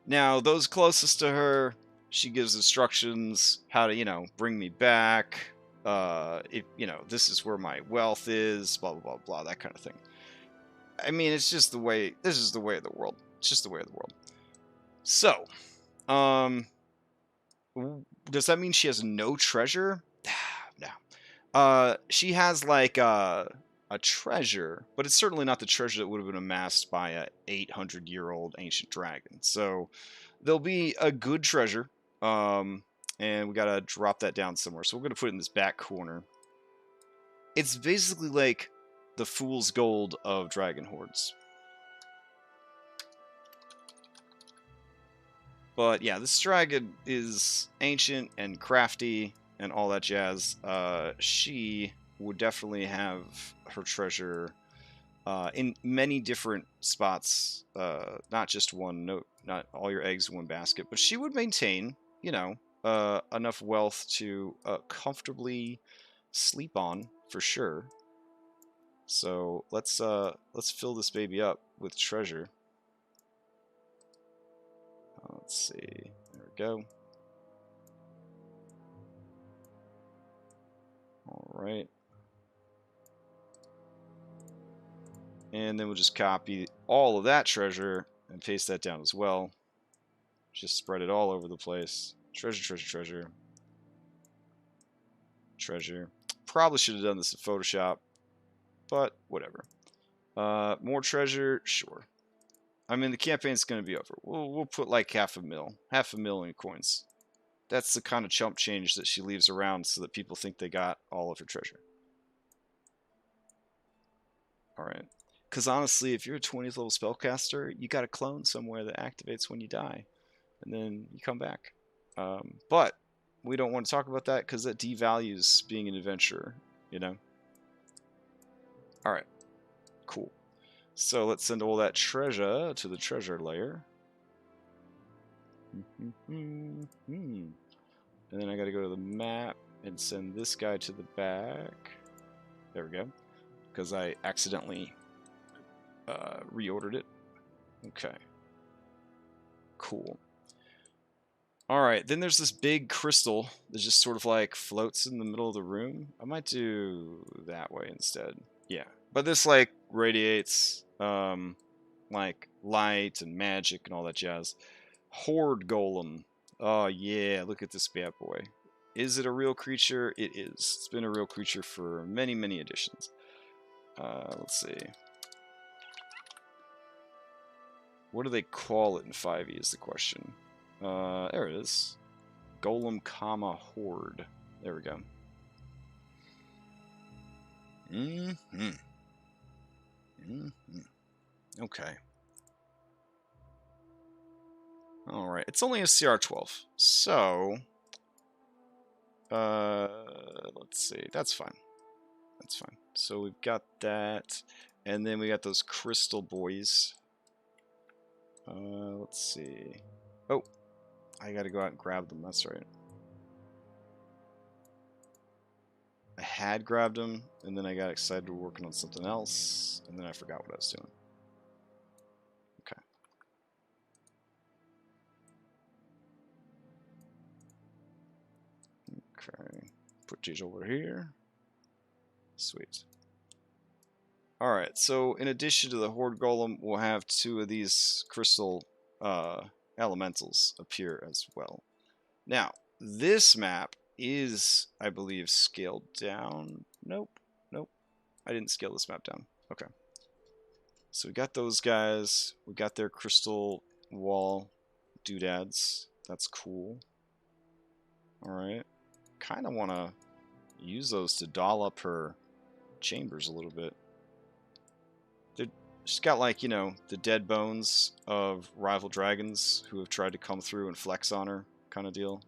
Now, those closest to her, she gives instructions how to, bring me back. If this is where my wealth is, blah blah blah blah, that kind of thing. I mean, it's just the way. This is the way of the world. It's just the way of the world. So, does that mean she has no treasure? No. She has like a treasure, but it's certainly not the treasure that would have been amassed by a 800-year-old ancient dragon. So there'll be a good treasure, and we gotta drop that down somewhere. So we're gonna put it in this back corner. It's basically like the fool's gold of dragon hoards. But yeah, this dragon is ancient and crafty and all that jazz. She would definitely have her treasure in many different spots, not just one. No, not all your eggs in one basket. But she would maintain, enough wealth to comfortably sleep on for sure. So let's fill this baby up with treasure. Let's see. There we go. All right. And then we'll just copy all of that treasure and paste that down as well. Just spread it all over the place. Treasure, treasure, treasure. Treasure. Probably should have done this in Photoshop, but whatever. More treasure, sure. I mean, the campaign's going to be over. We'll put like $500,000 coins. That's the kind of chump change that she leaves around so that people think they got all of her treasure. Alright. Because honestly, if you're a 20th level spellcaster, you got a clone somewhere that activates when you die. And then you come back. But we don't want to talk about that because that devalues being an adventurer, Alright. Cool. So let's send all that treasure to the treasure layer. And then I gotta go to the map and send this guy to the back. There we go. Because I accidentally reordered it. Okay. Cool. Alright, then there's this big crystal that just sort of like floats in the middle of the room. I might do that way instead. Yeah. But this like radiates like light and magic and all that jazz. Hoard golem. Oh yeah, look at this bad boy. Is it a real creature? It is. It's been a real creature for many, many editions. Let's see. What do they call it in 5e is the question. There it is. Golem, comma, hoard. There we go. Okay. Alright, it's only a CR12. So, let's see. That's fine. That's fine. So we've got that. And then we got those crystal boys. Let's see. Oh, I gotta go out and grab them. That's right. I had grabbed them, and then I got excited working on something else, and then I forgot what I was doing. Okay. Put these over here. Sweet. Alright, so in addition to the Horde Golem, we'll have 2 of these crystal elementals appear as well. Now, this map is, I believe, scaled down. Nope. Nope. I didn't scale this map down. Okay. So we got those guys. We got their crystal wall doodads. That's cool. Alright. Kind of want to use those to doll up her chambers a little bit. She's got, like, you know, the dead bones of rival dragons who have tried to come through and flex on her kind of deal.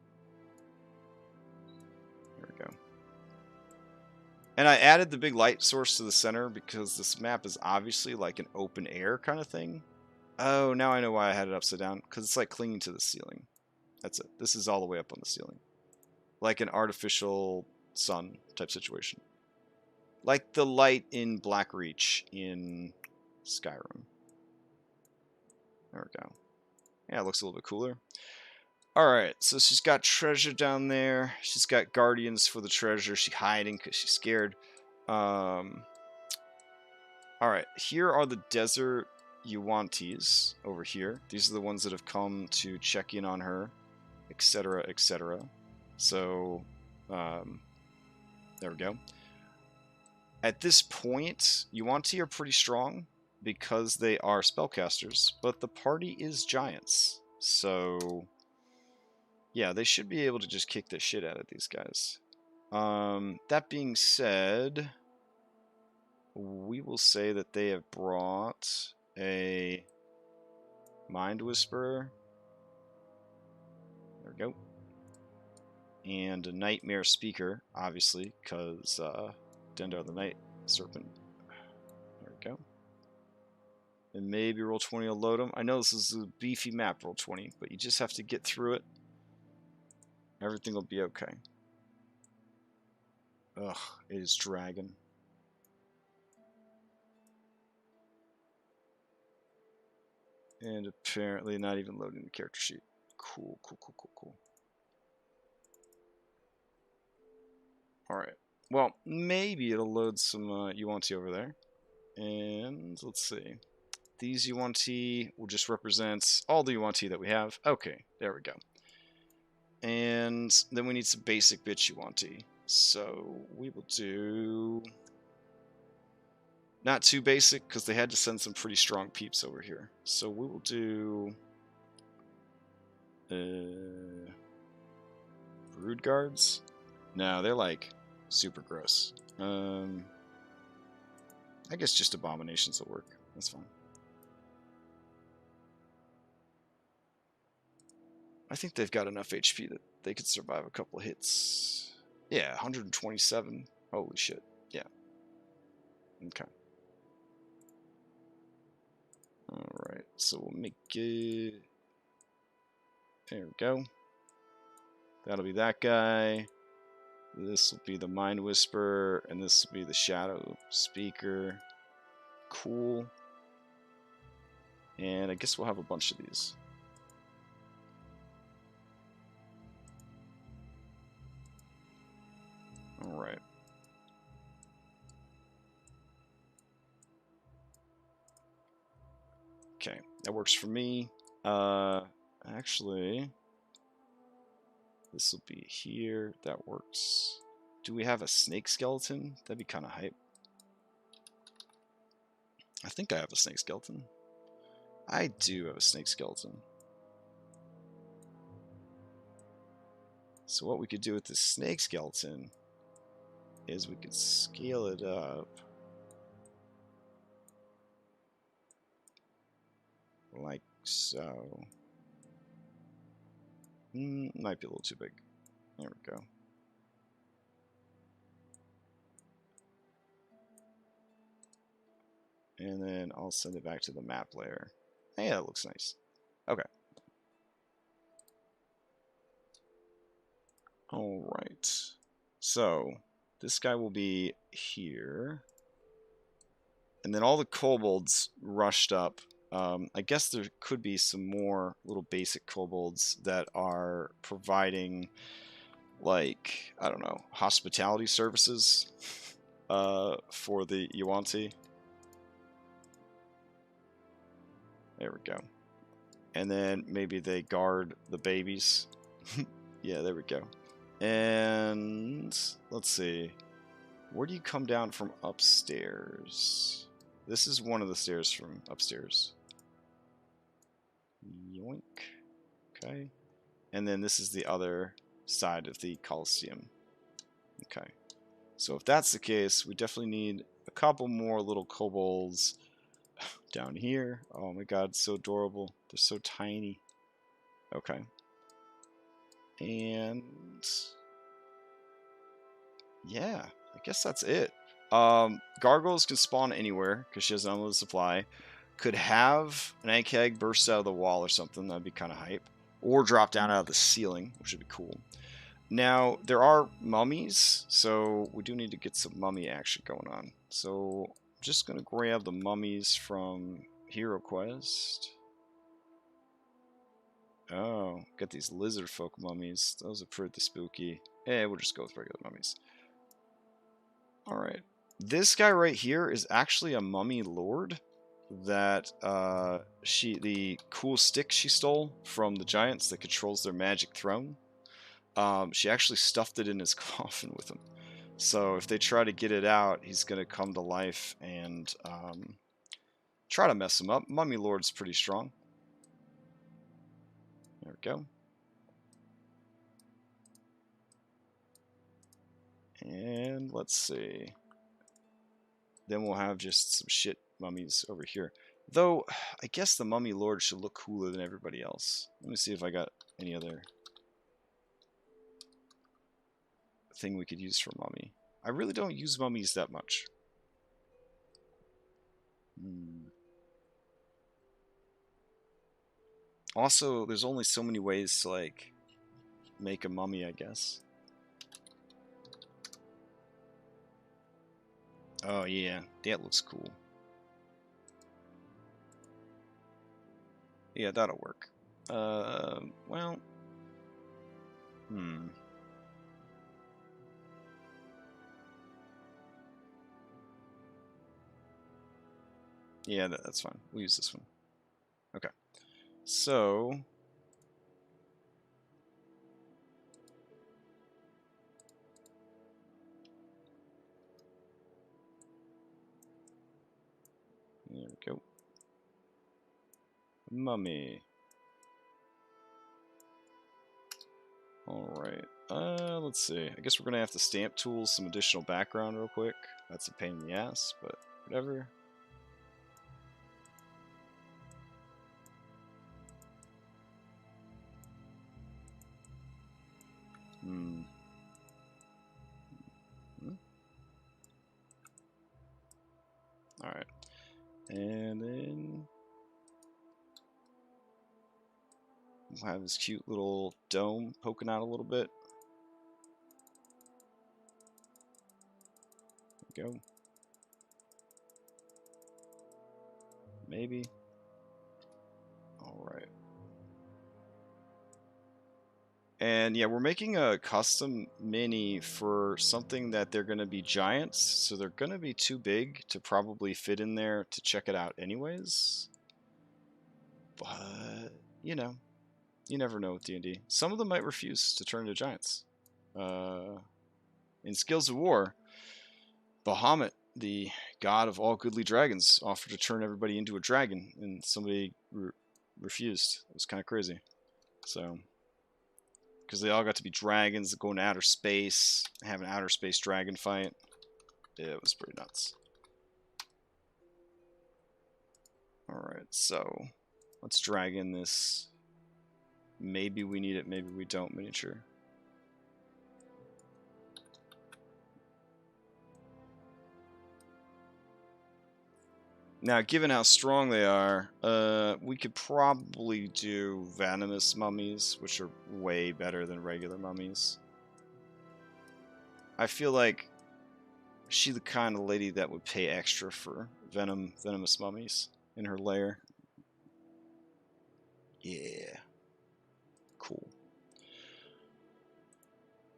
There we go. And I added the big light source to the center because this map is obviously like an open air kind of thing. Oh, now I know why I had it upside down. Because it's like clinging to the ceiling. That's it. This is all the way up on the ceiling. Like an artificial sun type situation. Like the light in Blackreach in Skyrim. There we go. Yeah, it looks a little bit cooler. Alright, so she's got treasure down there. She's got guardians for the treasure. She's hiding because she's scared. Alright, here are the desert Yuan-tis over here. These are the ones that have come to check in on her, etc., etc. So, there we go. At this point, Yuan-ti are pretty strong because they are spellcasters, but the party is giants. So, yeah, they should be able to just kick the shit out of these guys. That being said, we will say that they have brought a Mind Whisperer. There we go. And a Nightmare Speaker, obviously, because Dendar the Night Serpent. There we go. And maybe Roll20 will load them. I know this is a beefy map, Roll20, but you just have to get through it. Everything will be okay. Ugh, it is dragon. And apparently not even loading the character sheet. Cool, cool, cool, cool, cool. Alright. Well, maybe it'll load some Yuan-ti over there. And let's see. These Yuan-ti will just represent all the Yuan-ti that we have. Okay, there we go. And then we need some basic bitch Yuan-ti. So we will do... Not too basic, because they had to send some pretty strong peeps over here. So we will do... Brood guards? No, they're like super gross. I guess just abominations will work. That's fine. I think they've got enough HP that they could survive a couple of hits. Yeah, 127. Holy shit. Yeah. Okay. Alright, so we'll make it There we go. That'll be that guy. This will be the Mind Whisperer, and this will be the Shadow Speaker. Cool. And I guess we'll have a bunch of these. Alright. Okay, that works for me. Actually, this will be here. That works. Do we have a snake skeleton? That'd be kind of hype. I think I have a snake skeleton. I do have a snake skeleton. So what we could do with the snake skeleton is we could scale it up like so. Might be a little too big. There we go. And then I'll send it back to the map layer. Hey, that looks nice. Okay. Alright. So, this guy will be here. And then all the kobolds rushed up. I guess there could be some more little basic kobolds that are providing, like, I don't know, hospitality services for the Yuan-ti. There we go. And then maybe they guard the babies. Yeah, there we go. And let's see. Where do you come down from upstairs? This is one of the stairs from upstairs. Yoink. Okay. And then this is the other side of the coliseum. Okay. So if that's the case, we definitely need a couple more little kobolds down here. Oh my god, so adorable. They're so tiny. Okay. And yeah, I guess that's it. Gargoyles can spawn anywhere because she has an unlimited supply. Could have an egg burst out of the wall or something. That'd be kind of hype. Or drop down out of the ceiling, which would be cool. Now, there are mummies, so we do need to get some mummy action going on. So, I'm just going to grab the mummies from Hero Quest. Oh, got these lizard folk mummies. Those are pretty spooky. We'll just go with regular mummies. Alright. This guy right here is actually a mummy lord that the cool stick she stole from the giants that controls their magic throne. She actually stuffed it in his coffin with him. So if they try to get it out, he's going to come to life and try to mess him up. Mummy Lord's pretty strong. There we go. And let's see. Then we'll have just some shit mummies over here. Though, I guess the Mummy Lord should look cooler than everybody else. Let me see if I got any other thing we could use for mummy. I really don't use mummies that much. Also, there's only so many ways to, like, make a mummy, I guess. Oh, yeah. That looks cool. Yeah, that'll work. Well... Yeah, that's fine. We'll use this one. Okay. So... There we go. Mummy. Alright. Let's see. I guess we're going to have to stamp tool some additional background real quick. That's a pain in the ass, but whatever. Alright. And then... have his cute little dome poking out a little bit. There we go. Maybe. All right. And yeah, we're making a custom mini for something that they're going to be giants, so they're going to be too big to probably fit in there to check it out anyways. But, you know, you never know with D&D. Some of them might refuse to turn into giants. In Skills of War, Bahamut, the god of all goodly dragons, offered to turn everybody into a dragon, and somebody refused. It was kind of crazy. So, because they all got to be dragons, go into outer space, have an outer space dragon fight. Yeah, it was pretty nuts. Alright, so let's drag in this. Maybe we need it, maybe we don't miniature. Now, given how strong they are, we could probably do venomous mummies, which are way better than regular mummies. I feel like she's the kind of lady that would pay extra for venomous mummies in her lair. Yeah. Cool.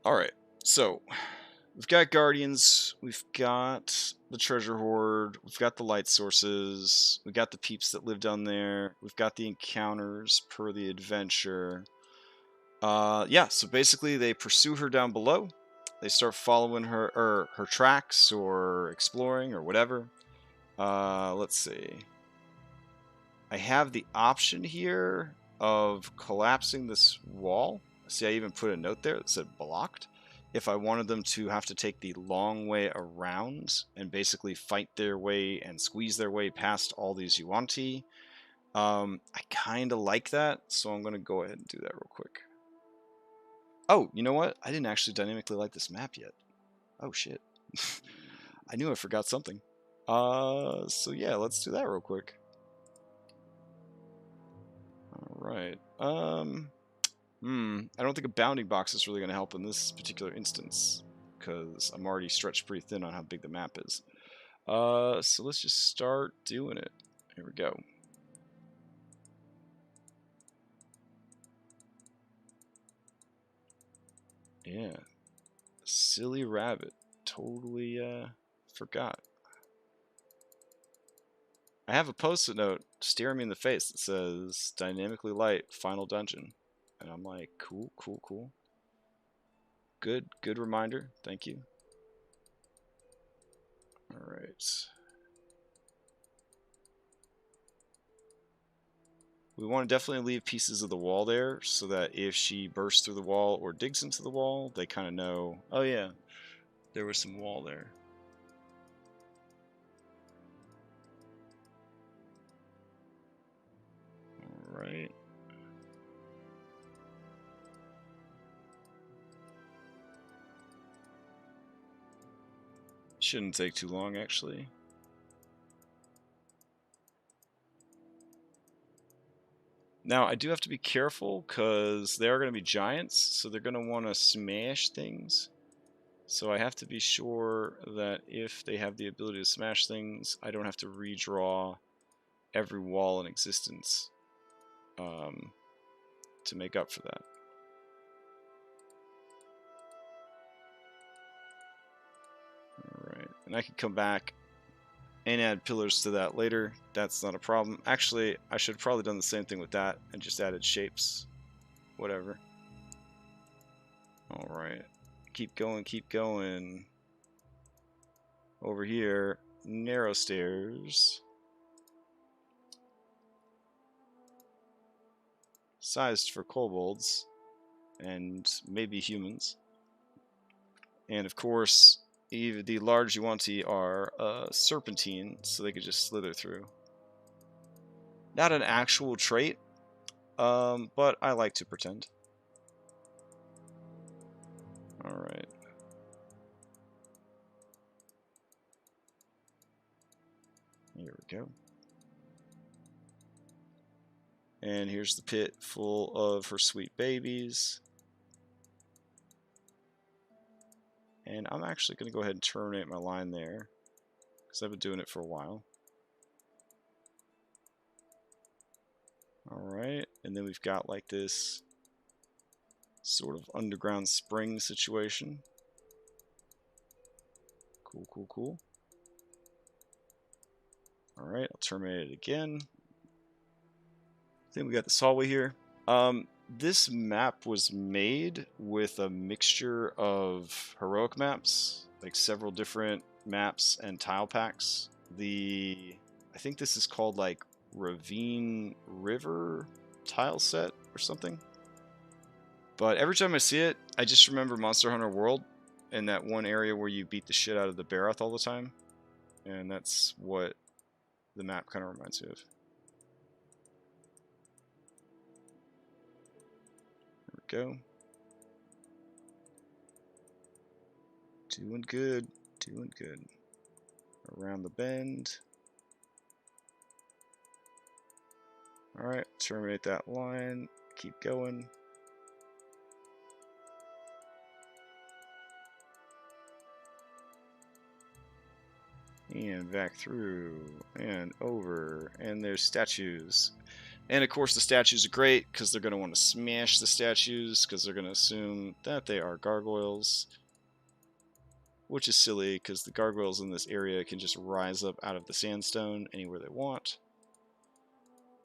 Alright, so we've got guardians, we've got the treasure hoard, we've got the light sources, we've got the peeps that live down there, we've got the encounters per the adventure. Yeah, so basically they pursue her down below. They start following her, or her tracks, or exploring, or whatever. Let's see. I have the option here of collapsing this wall. See, I even put a note there that said blocked. If I wanted them to have to take the long way around and basically fight their way and squeeze their way past all these Yuan-ti. I kind of like that, so I'm going to go ahead and do that real quick. Oh, you know what? I didn't actually dynamically light this map yet. Oh, shit. I knew I forgot something. So yeah, let's do that real quick. Alright. I don't think a bounding box is really going to help in this particular instance, because I'm already stretched pretty thin on how big the map is. So let's just start doing it. Here we go. Yeah. Silly rabbit. Totally, forgot. I have a post-it note staring me in the face that says, dynamically light, final dungeon. And I'm like, cool, cool, cool. Good reminder. Thank you. Alright. We want to definitely leave pieces of the wall there so that if she bursts through the wall or digs into the wall, they kind of know, oh yeah, there was some wall there. Alright. Shouldn't take too long, actually. Now, I do have to be careful, because they are going to be giants, so they're going to want to smash things. So I have to be sure that if they have the ability to smash things, I don't have to redraw every wall in existence to make up for that. Alright, and I can come back and add pillars to that later. That's not a problem. Actually, I should have probably done the same thing with that and just added shapes. Whatever. Alright. Keep going, keep going. Over here, narrow stairs. Sized for kobolds and maybe humans. And of course, even the large Yuan-ti are serpentine, so they could just slither through. Not an actual trait, but I like to pretend. Alright. Here we go. And here's the pit full of her sweet babies. And I'm actually going to go ahead and terminate my line there, because I've been doing it for a while. Alright, and then we've got like this sort of underground spring situation. Cool, cool, cool. Alright, I'll terminate it again. Then we got this hallway here. This map was made with a mixture of heroic maps, like several different maps and tile packs. I think this is called like Ravine River tile set or something. But every time I see it, I just remember Monster Hunter World and that one area where you beat the shit out of the Barroth all the time. And that's what the map kind of reminds me of. There we go. Doing good, doing good. Around the bend. Alright, terminate that line. Keep going. And back through, and over, and there's statues. And of course the statues are great, because they're going to want to smash the statues, because they're going to assume that they are gargoyles. Which is silly, because the gargoyles in this area can just rise up out of the sandstone anywhere they want.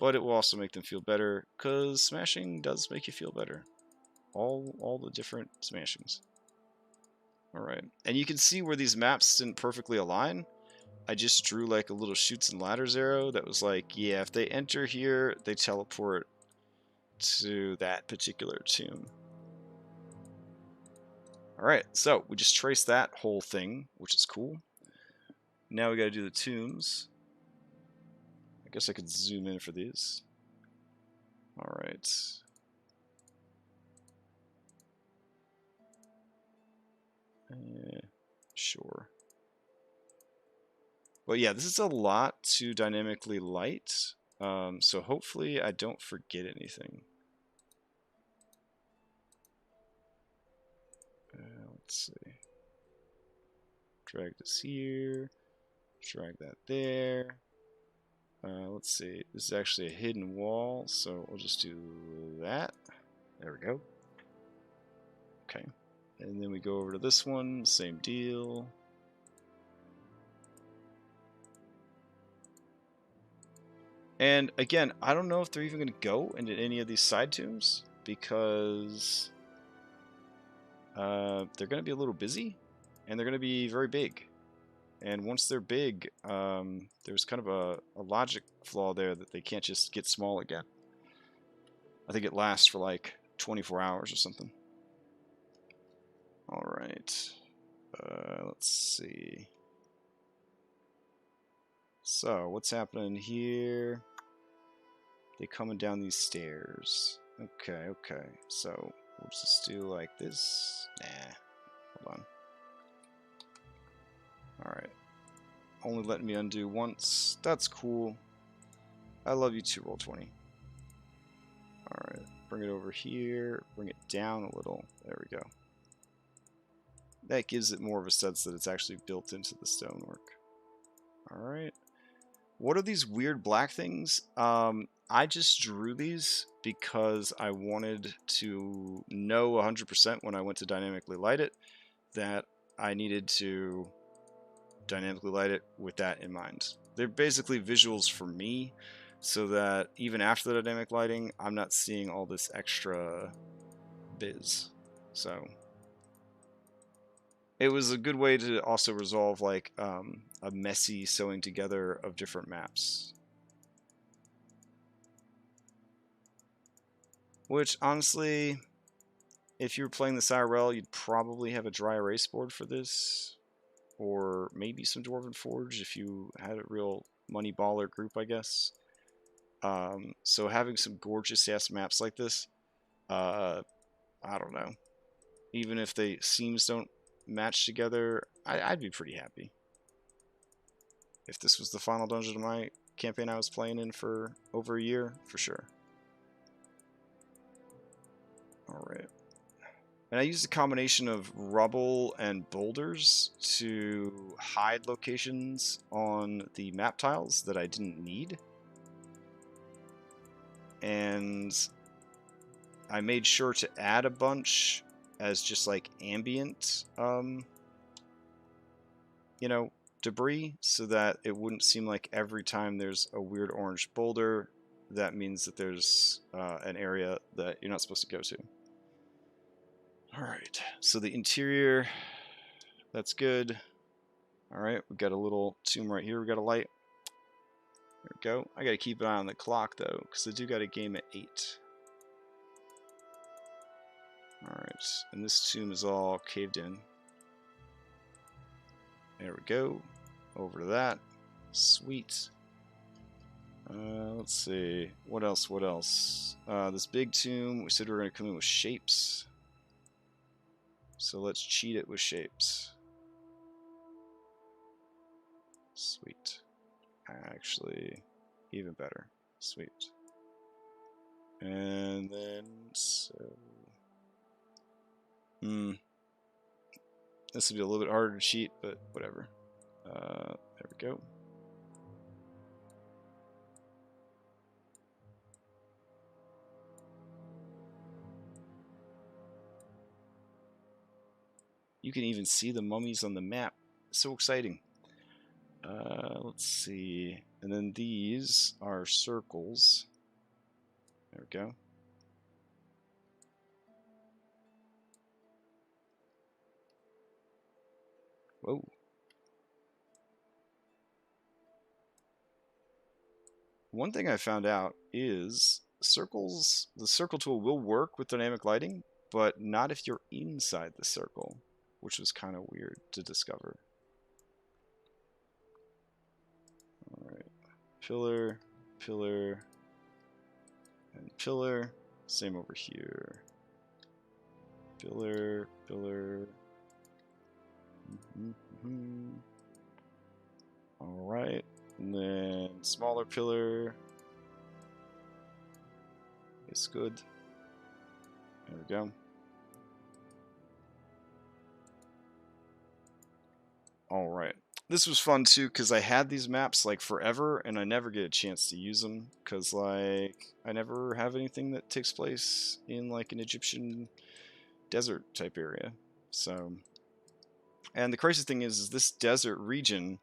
But it will also make them feel better, because smashing does make you feel better. All the different smashings. Alright, and you can see where these maps didn't perfectly align. I just drew like a little chutes and ladders arrow that was like, yeah, if they enter here, they teleport to that particular tomb. Alright, so we just traced that whole thing, which is cool. Now we gotta do the tombs. I guess I could zoom in for these. Alright. Sure. But yeah, this is a lot to dynamically light, so hopefully I don't forget anything. Let's see. Drag this here. Drag that there. Let's see. This is actually a hidden wall, so we'll just do that. There we go. Okay. And then we go over to this one. Same deal. And again, I don't know if they're even going to go into any of these side tombs, because they're going to be a little busy, and they're going to be very big. And once they're big, there's kind of a logic flaw there that they can't just get small again. I think it lasts for like 24 hours or something. Alright. Let's see. So, what's happening here? They're coming down these stairs. Okay, okay. So, we'll just do like this. Nah. Hold on. Alright. Only letting me undo once. That's cool. I love you too, Roll20. Alright. Bring it over here. Bring it down a little. There we go. That gives it more of a sense that it's actually built into the stonework. Alright. What are these weird black things? I just drew these because I wanted to know 100% when I went to dynamically light it that I needed to dynamically light it with that in mind. They're basically visuals for me, so that even after the dynamic lighting, I'm not seeing all this extra biz. So it was a good way to also resolve like a messy sewing together of different maps. Which, honestly, if you were playing this IRL, you'd probably have a dry erase board for this. Or maybe some Dwarven Forge if you had a real money baller group, I guess. So having some gorgeous-ass maps like this, I don't know. Even if the seams don't match together, I'd be pretty happy. If this was the final dungeon of my campaign I was playing in for over a year, for sure. Alright. And I used a combination of rubble and boulders to hide locations on the map tiles that I didn't need. And I made sure to add a bunch as just like ambient, you know, debris, so that it wouldn't seem like every time there's a weird orange boulder, that means that there's an area that you're not supposed to go to. Alright, so the interior, that's good. Alright, we've got a little tomb right here, we got a light. There we go. I gotta keep an eye on the clock though, because I do got a game at 8. Alright, and this tomb is all caved in. There we go. Over to that. Sweet. Let's see. What else? What else? This big tomb, we said we were going to come in with shapes. So let's cheat it with shapes. Sweet. Actually, even better. Sweet. And then, so... This would be a little bit harder to cheat, but whatever. There we go. You can even see the mummies on the map. So exciting. Let's see. And then these are circles. There we go. Whoa. One thing I found out is circles, the circle tool will work with dynamic lighting, but not if you're inside the circle, which was kind of weird to discover. Alright. Pillar, pillar, and pillar. Same over here. Pillar, pillar. Alright. And then smaller pillar. It's good. There we go. Alright. This was fun too, because I had these maps like forever and I never get a chance to use them, because like I never have anything that takes place in like an Egyptian desert type area. So, and the crazy thing is this desert region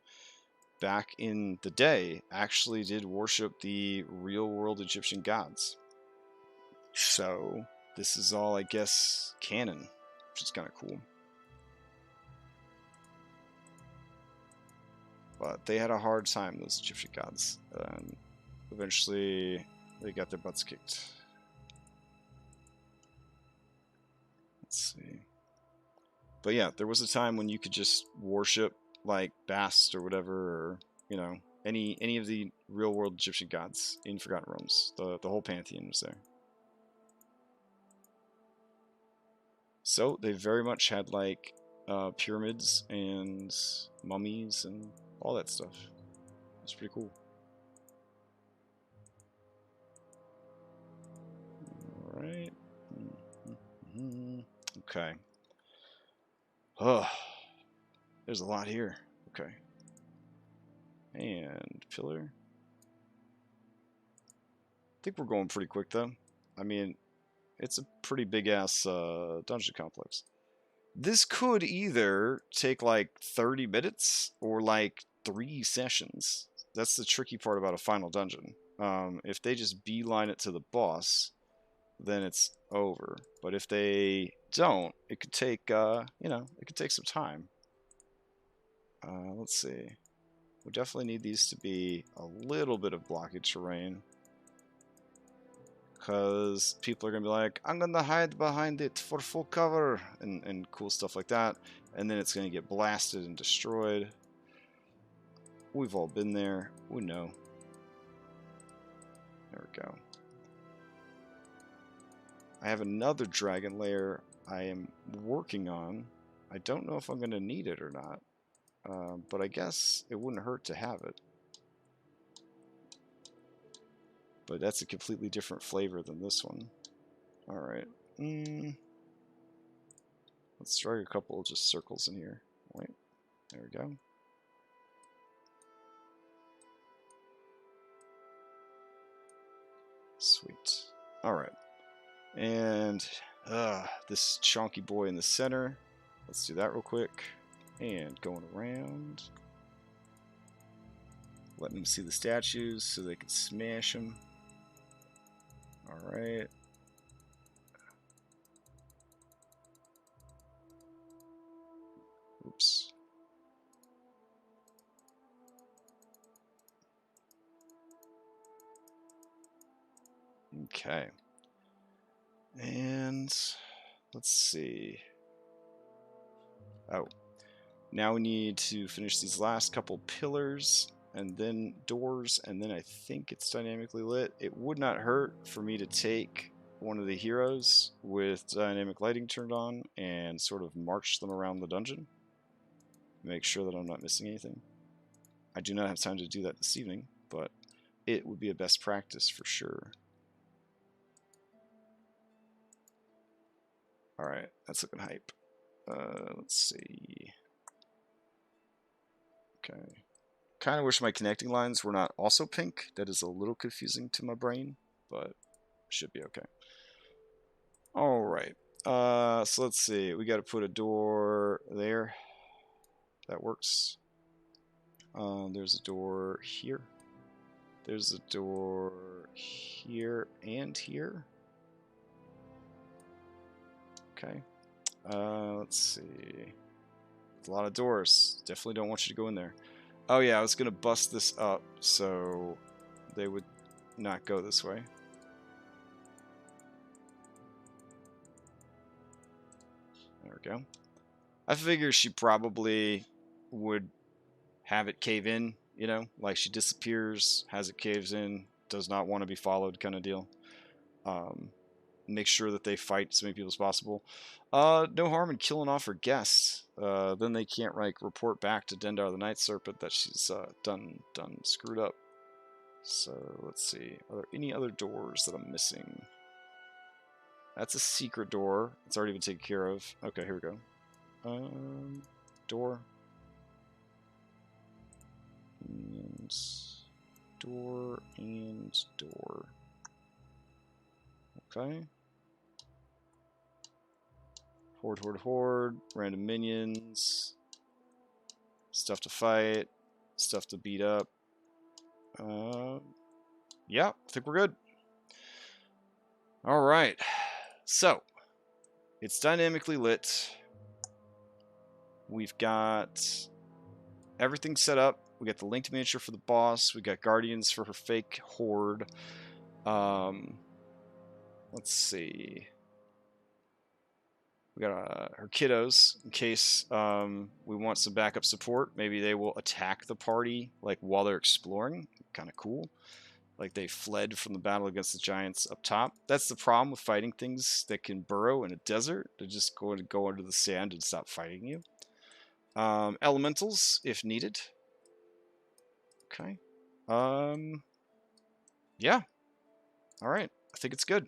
back in the day actually did worship the real world Egyptian gods. So this is all, I guess, canon, which is kind of cool. But they had a hard time, those Egyptian gods. Eventually, they got their butts kicked. Let's see. But yeah, there was a time when you could just worship like Bast or whatever, or you know, any of the real world Egyptian gods in Forgotten Realms. The whole pantheon was there. So they very much had like pyramids and mummies and all that stuff. It's pretty cool. Alright. Okay. Oh, there's a lot here. Okay. And pillar. I think we're going pretty quick though. I mean, it's a pretty big ass dungeon complex. This could either take like 30 minutes or like 3 sessions. That's the tricky part about a final dungeon. If they just beeline it to the boss, then it's over. But if they don't, it could take, you know, it could take some time. Let's see. We definitely need these to be a little bit of blockage terrain, because people are going to be like, I'm going to hide behind it for full cover, and cool stuff like that. And then it's going to get blasted and destroyed. We've all been there. We know. There we go. I have another dragon lair I am working on. I don't know if I'm going to need it or not, but I guess it wouldn't hurt to have it. But that's a completely different flavor than this one. Alright. Let's try a couple of just circles in here. Wait, there we go. Sweet. Alright. And this chonky boy in the center. Let's do that real quick. And going around. Letting them see the statues so they can smash them. Alright. Oops. Okay. And let's see. Oh. Now we need to finish these last couple pillars and then doors, and then I think it's dynamically lit. It would not hurt for me to take one of the heroes with dynamic lighting turned on and sort of march them around the dungeon. Make sure that I'm not missing anything. I do not have time to do that this evening, but it would be a best practice for sure. Alright, that's looking hype. Let's see. Okay. Kind of wish my connecting lines were not also pink. That is a little confusing to my brain, but should be okay. Alright. So let's see. We got to put a door there. That works. There's a door here. There's a door here and here. Okay. Let's see. It's a lot of doors. Definitely don't want you to go in there. Oh yeah, I was gonna bust this up so they would not go this way. There we go. I figure she probably would have it cave in, you know, like she disappears, has it caves in, does not want to be followed kind of deal. Make sure that they fight as many people as possible. No harm in killing off her guests. Then they can't like report back to Dendar the Night Serpent that she's done screwed up. So let's see. Are there any other doors that I'm missing? That's a secret door. It's already been taken care of. Okay, here we go. Door. And door and door. Okay. Hoard, random minions, stuff to fight, stuff to beat up. Yeah, I think we're good. Alright, so, it's dynamically lit. We've got everything set up. We got the linked miniature for the boss. We got guardians for her fake hoard. Let's see. We got her kiddos in case we want some backup support. Maybe they will attack the party like while they're exploring. Kind of cool. Like they fled from the battle against the giants up top. That's the problem with fighting things that can burrow in a desert. They're just going to go under the sand and stop fighting you. Elementals if needed. Okay. Yeah. All right. I think it's good.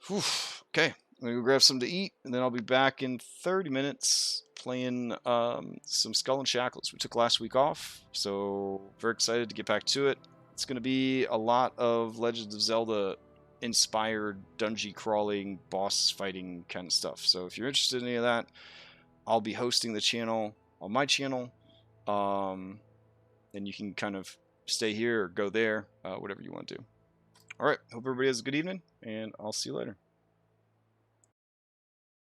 Whew. Okay. I'm going to go grab something to eat, and then I'll be back in 30 minutes playing some Skull and Shackles. We took last week off, so very excited to get back to it. It's going to be a lot of Legends of Zelda inspired dungeon crawling, boss fighting kind of stuff. So if you're interested in any of that, I'll be hosting the channel on my channel, and you can kind of stay here or go there, whatever you want to do. All right, hope everybody has a good evening, and I'll see you later.